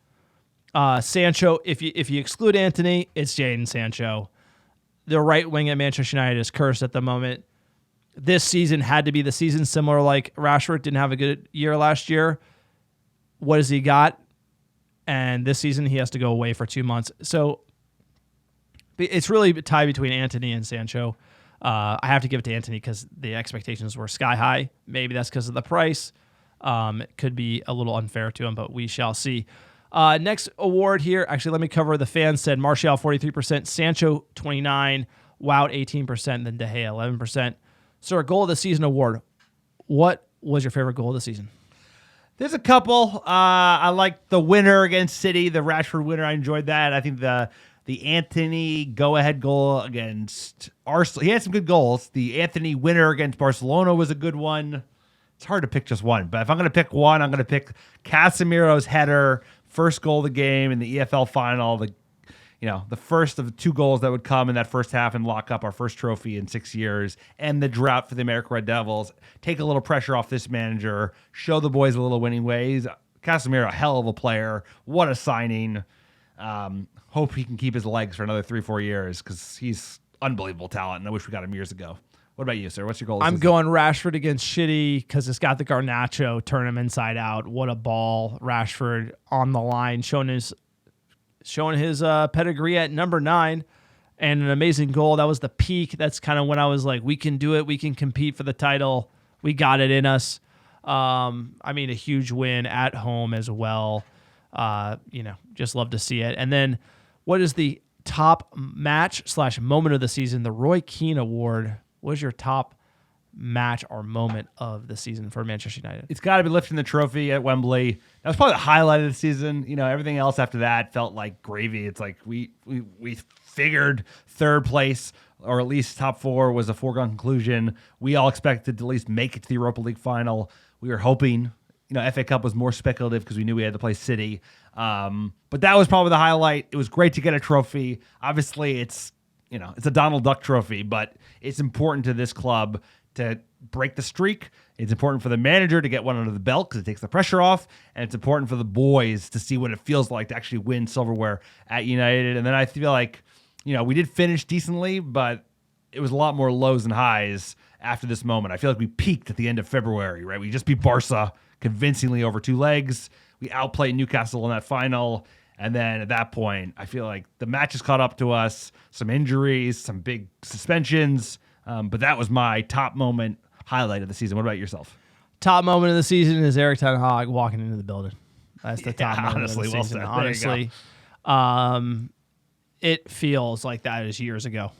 Sancho, if you exclude Antony, it's Jadon Sancho. The right wing at Manchester United is cursed at the moment. This season had to be the season, similar like Rashford didn't have a good year last year. What has he got? And this season he has to go away for 2 months. So it's really a tie between Antony and Sancho. I have to give it to Antony because the expectations were sky high. Maybe that's because of the price. It could be a little unfair to him, but we shall see. Next award here. Actually, let me cover the fans said Martial 43%, Sancho 29%, Wout 18%, then De Gea 11%. So our goal of the season award. What was your favorite goal of the season? There's a couple. I like the winner against City, the Rashford winner. I enjoyed that. I think the Antony go-ahead goal against Arsenal. He had some good goals. The Antony winner against Barcelona was a good one. It's hard to pick just one, but if I'm going to pick one, I'm going to pick Casemiro's header, first goal of the game in the EFL final. The first of the 2 goals that would come in that first half and lock up our first trophy in 6 years, and the drought for the American Red Devils. Take a little pressure off this manager, show the boys a little winning ways. Casemiro, a hell of a player. What a signing. Hope he can keep his legs for another 3-4 years because he's unbelievable talent, and I wish we got him years ago. What about you, sir? What's your goal? I'm going Rashford against Shitty because it's got the Garnacho, turn him inside out. What a ball. Rashford on the line, showing his pedigree at number 9, and an amazing goal. That was the peak. That's kind of when I was like, we can do it. We can compete for the title. We got it in us. A huge win at home as well. Just love to see it. And then what is the top match/moment of the season? The Roy Keane Award. What is your top match or moment of the season for Manchester United? It's got to be lifting the trophy at Wembley. That was probably the highlight of the season. Everything else after that felt like gravy. It's like we figured third place or at least top 4 was a foregone conclusion. We all expected to at least make it to the Europa League final. We were hoping. FA Cup was more speculative because we knew we had to play City. But that was probably the highlight. It was great to get a trophy. Obviously, it's a Donald Duck trophy, but it's important to this club to break the streak. It's important for the manager to get one under the belt because it takes the pressure off, and it's important for the boys to see what it feels like to actually win silverware at United. And then I feel like, we did finish decently, but it was a lot more lows and highs after this moment. I feel like we peaked at the end of February, right? We just beat Barca convincingly over 2 legs. We outplayed Newcastle in that final. And then at that point, I feel like the match has caught up to us, some injuries, some big suspensions. But that was my top moment highlight of the season. What about yourself? Top moment of the season is Erik ten Hag walking into the building. That's the top moment of the season. Honestly, it feels like that is years ago.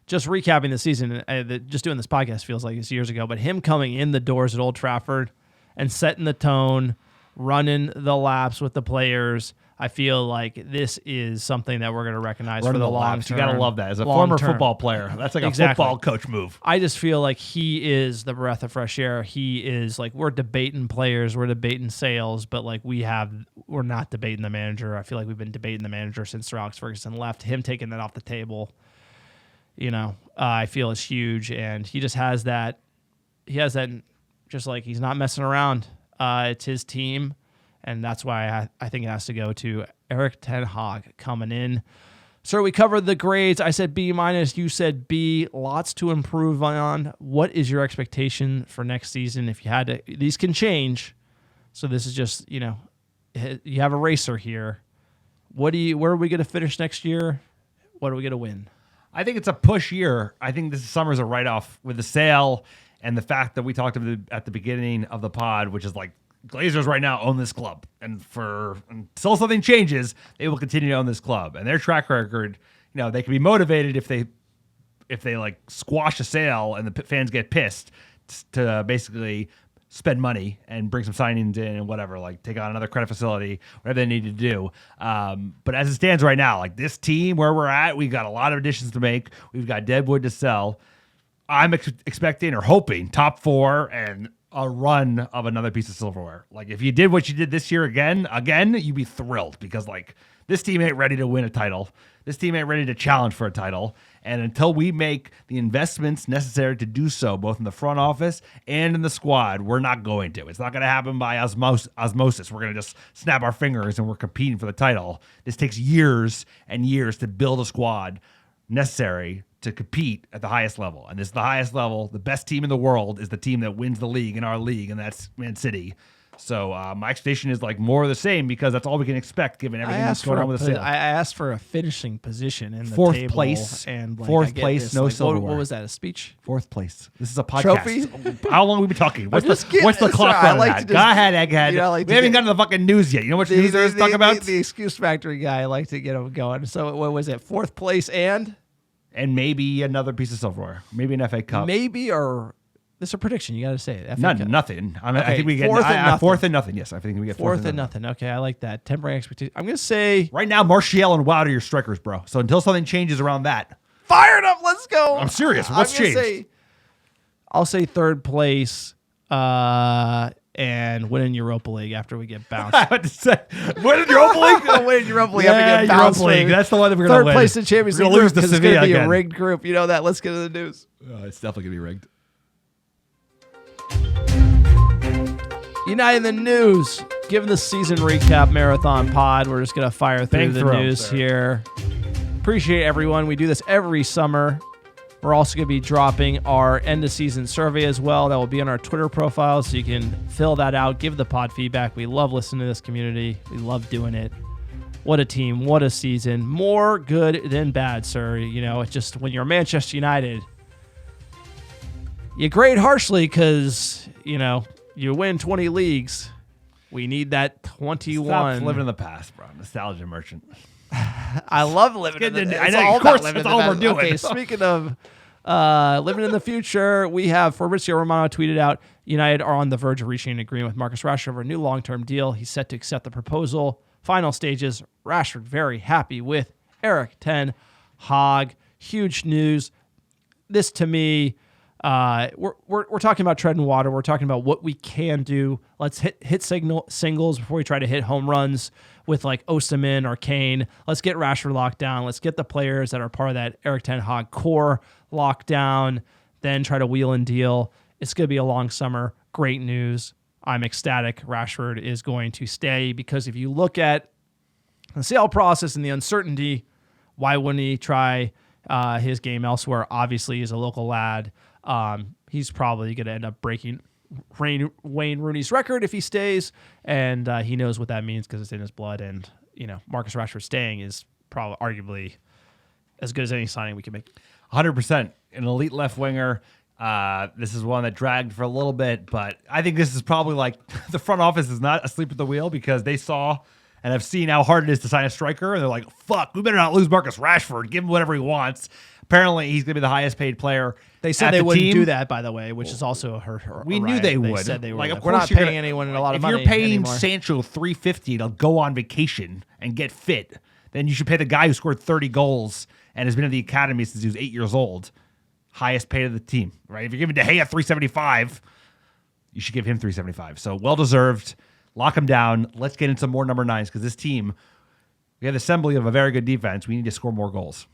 Just recapping the season, just doing this podcast feels like it's years ago. But him coming in the doors at Old Trafford and setting the tone, running the laps with the players, I feel like this is something that we're going to recognize for the long term. You got to love that. As a former football player, that's like a football coach move. I just feel like he is the breath of fresh air. He is like, we're debating players, we're debating sales, but like we're not debating the manager. I feel like we've been debating the manager since Sir Alex Ferguson left. Him taking that off the table, I feel is huge, and he just has that. He has that. Just like he's not messing around. It's his team. And that's why I think it has to go to Erik ten Hag coming in. Sir, we covered the grades. I said B-. You said B. Lots to improve on. What is your expectation for next season? If you had to, these can change. So this is just, you have a racer here. Where are we going to finish next year? What are we going to win? I think it's a push year. I think this summer's a write-off with the sale and the fact that we talked at the beginning of the pod, which is like, Glazers right now own this club, and until something changes, they will continue to own this club. And their track record, they can be motivated if they like squash a sale and the fans get pissed to basically spend money and bring some signings in and whatever, like take on another credit facility, whatever they need to do. But as it stands right now, like this team where we're at, we've got a lot of additions to make. We've got deadwood to sell. I'm expecting or hoping top 4 and a run of another piece of silverware. Like if you did what you did this year again, you'd be thrilled because like this team ain't ready to win a title. This team ain't ready to challenge for a title. And until we make the investments necessary to do so, both in the front office and in the squad, we're not going to. It's not going to happen by osmosis. We're going to just snap our fingers and we're competing for the title. This takes years and years to build a squad necessary to compete at the highest level. And this is the highest level. The best team in the world is the team that wins the league in our league, and that's Man City. So my expectation is like more of the same because that's all we can expect given everything that's going on with the sale. I asked for a finishing position in the fourth table, place, and like, fourth place, no silverware. What was that? A speech? Fourth place. This is a podcast. Trophy? How long have we been talking? What's just the clock sorry, I on like that? to just- Go ahead, Egghead. you know, I like we to haven't get- gotten to the fucking news yet. You know what news there's talk about? The excuse factory guy. I like to get him going. So what was it? Fourth place and maybe another piece of silverware. Maybe an FA Cup. maybe or this is a prediction. You got to say it. Nothing. I Okay, think we get fourth and nothing. Yes, I think we get fourth and nothing. Okay, I like that. Tempering expectation. I'm gonna say Right now, Martial and Wout are your strikers, bro. So until something changes around that, fired up. Let's go. I'm serious. What's I'm gonna changed? I'll say third place. And winning Europa League after we get bounced. I had to say, winning Europa League. Winning Europa League Yeah, after we get bounced. Europa League. for That's the one that we're gonna third win. place in Champions We're League gonna lose group to because it's going to Sevilla be a again. rigged group. You know that. Let's get to the news. It's definitely gonna be rigged. United in the news. Given the season recap marathon pod, we're just going to fire through Bang the through 'em, news sir. here. Appreciate everyone. We do this every summer. We're also going to be dropping our end of season survey as well. That will be on our Twitter profile, so you can fill that out. Give the pod feedback. We love listening to this community. We love doing it. What a team. What a season. More good than bad, sir. You know, it's just when you're Manchester United, you grade harshly because, you know, you win 20 leagues. We need that 21. Stop living in the past, bro. Nostalgia merchant. I love living in the getting future. into- I know, of course, that's all we're doing. Okay, speaking of living in the future, we have Fabrizio Romano tweeted out, United are on the verge of reaching an agreement with Marcus Rashford for a new long-term deal. He's set to accept the proposal. Final stages, Rashford very happy with Erik ten Hag. Huge news. This to me, we're talking about treading water. We're talking about what we can do. Let's hit singles before we try to hit home runs with like Osimhen or Kane. Let's get Rashford locked down. Let's get the players that are part of that Erik ten Hag core locked down, then try to wheel and deal. It's going to be a long summer. Great news. I'm ecstatic. Rashford is going to stay because if you look at the sale process and the uncertainty, why wouldn't he try his game elsewhere? Obviously, he's a local lad. He's probably going to end up breaking Wayne Rooney's record if he stays, and he knows what that means because it's in his blood. And you know, Marcus Rashford staying is probably arguably as good as any signing we can make. 100%. An elite left winger. This is one that dragged for a little bit, but I think this is probably like the front office is not asleep at the wheel because they saw and have seen how hard it is to sign a striker, and they're like, "Fuck, we better not lose Marcus Rashford. Give him whatever he wants." Apparently, he's going to be the highest paid player. They said at they the wouldn't team. do that, by the way, which is also a We knew they would. said they were. Like, Like, of we're course not you're paying gonna- anyone a lot of if money you're paying anymore. Sancho $350 to go on vacation and get fit, then you should pay the guy who scored 30 goals and has been in the academy since he was 8 years old, highest paid of the team, right? If you're giving De Gea $375, you should give him $375. So well deserved. Lock him down. Let's get into more number 9s because this team, we have the assembly of a very good defense. We need to score more goals.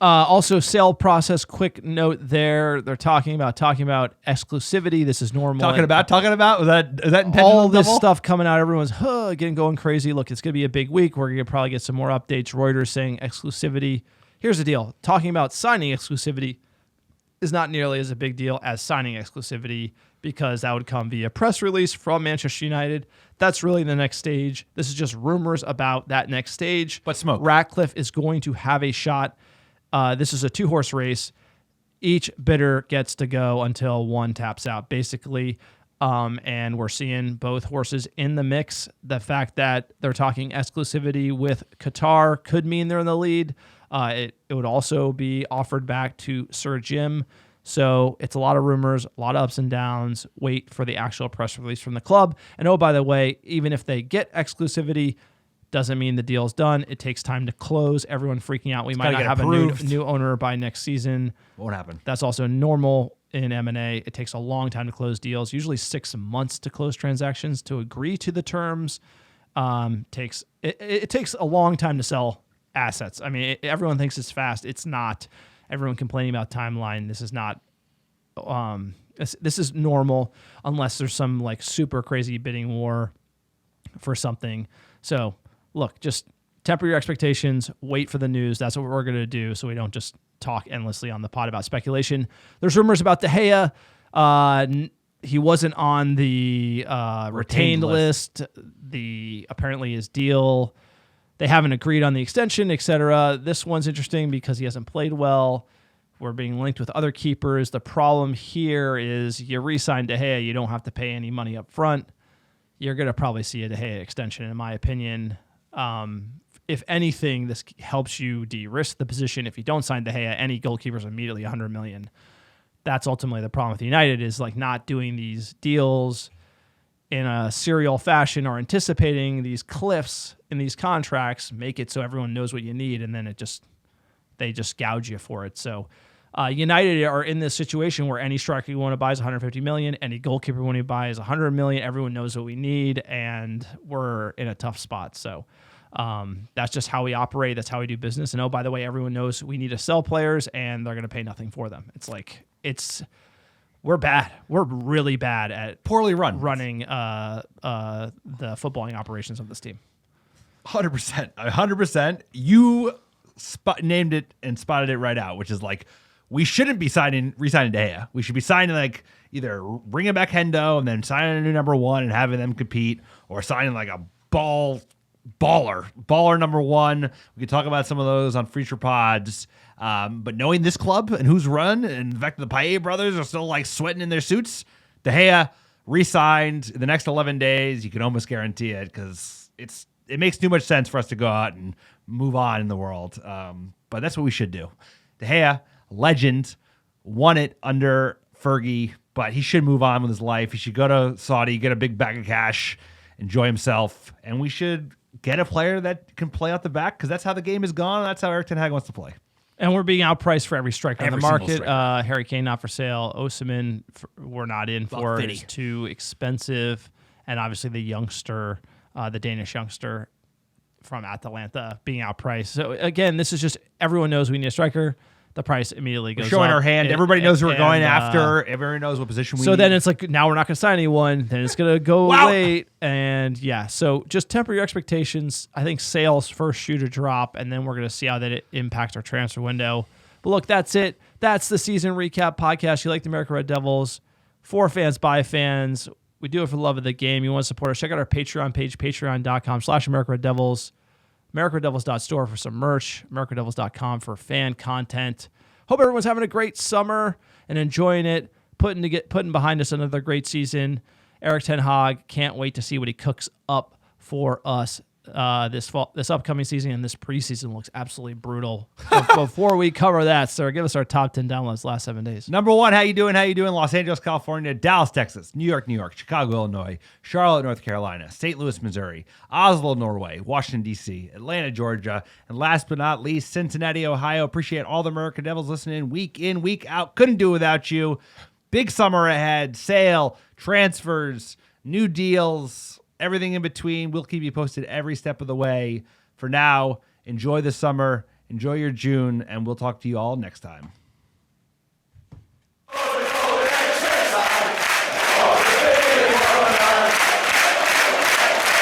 Also, sale process. Quick note there. They're talking about exclusivity. This is normal. Talking about. Is that intentional? All this double? stuff coming out. Everyone's getting going crazy. Look, it's going to be a big week. We're going to probably get some more updates. Reuters saying exclusivity. Here's the deal. Talking about signing exclusivity is not nearly as a big deal as signing exclusivity because that would come via press release from Manchester United. That's really the next stage. This is just rumors about that next stage. But smoke. Ratcliffe is going to have a shot. This is a 2-horse race. Each bidder gets to go until one taps out, basically. And we're seeing both horses in the mix. The fact that they're talking exclusivity with Qatar could mean they're in the lead. It would also be offered back to Sir Jim. So it's a lot of rumors, a lot of ups and downs. Wait for the actual press release from the club. And oh, by the way, even if they get exclusivity, Doesn't mean the deal's done. It takes time to close. Everyone freaking out. We might not gotta have get a approved. new owner by next season. Won't happen. That's also normal in M&A. It takes a long time to close deals, usually 6 months to close transactions. To agree to the terms it takes a long time to sell assets. I mean, everyone thinks it's fast. It's not. Everyone complaining about timeline. This is not. This is normal unless there's some like super crazy bidding war for something. So look, just temper your expectations. Wait for the news. That's what we're going to do, so we don't just talk endlessly on the pod about speculation. There's rumors about De Gea. He wasn't on the retained list. Apparently his deal, they haven't agreed on the extension, etc. This one's interesting because he hasn't played well. We're being linked with other keepers. The problem here is you re-sign De Gea, you don't have to pay any money up front. You're going to probably see a De Gea extension, in my opinion. If anything, this helps you de-risk the position. If you don't sign De Gea, any goalkeeper's immediately $100 million. That's ultimately the problem with United, is like not doing these deals in a serial fashion or anticipating these cliffs in these contracts. Make it so everyone knows what you need, and then they just gouge you for it. So United are in this situation where any striker you want to buy is $150 million, any goalkeeper you want to buy is $100 million. Everyone knows what we need, and we're in a tough spot. So that's just how we operate. That's how we do business. And oh, by the way, everyone knows we need to sell players, and they're going to pay nothing for them. We're bad. We're really bad at Poorly running the footballing operations of this team. 100%. 100%. You named it and spotted it right out, which is like, we shouldn't be re-signing De Gea. We should be signing like either bringing back Hendo and then signing a new number one and having them compete, or signing like a baller number one. We could talk about some of those on future pods. But knowing this club and who's run, and the fact that the Payet brothers are still like sweating in their suits, De Gea re-signed in the next 11 days. You can almost guarantee it, because it makes too much sense for us to go out and move on in the world. But that's what we should do. De Gea, legend, won it under Fergie, but he should move on with his life. He should go to Saudi, get a big bag of cash, enjoy himself, and we should get a player that can play out the back, because that's how the game is gone. That's how Erik ten Hag wants to play. And we're being outpriced for every striker in the Every single market. striker. Harry Kane not for sale. Osimhen we're not in for. Fitty. It's too expensive. And obviously the youngster, the Danish youngster from Atalanta being outpriced. So again, this is just, everyone knows we need a striker. The price immediately goes We're showing up. our hand. Everybody knows who we're going And, after. Everybody knows what position we So need. then it's like, now we're not going to sign anyone. Then it's going to go Wow. late. And yeah, so just temper your expectations. I think sales first shoe to drop, and then we're going to see how that it impacts our transfer window. But look, that's it. That's the season recap podcast. You like the America Red Devils. For fans, by fans. We do it for the love of the game. You want to support us, check out our Patreon page, patreon.com/America Red Devils. AmericaRedDevils.store for some merch. AmericaRedDevils.com for fan content. Hope everyone's having a great summer and enjoying it. Putting behind us another great season. Erik ten Hag, can't wait to see what he cooks up for us this upcoming season, and this preseason looks absolutely brutal. But before we cover that, sir, give us our top 10 downloads last 7 days. Number one, how you doing? Los Angeles, California, Dallas, Texas, New York, Chicago, Illinois, Charlotte, North Carolina, St. Louis, Missouri, Oslo, Norway, Washington, D.C., Atlanta, Georgia, and last but not least, Cincinnati, Ohio. Appreciate all the American Devils listening week in, week out. Couldn't do without you. Big summer ahead. Sale, transfers, new deals, everything in between. We'll keep you posted every step of the way. For now, enjoy the summer, enjoy your June, and we'll talk to you all next time.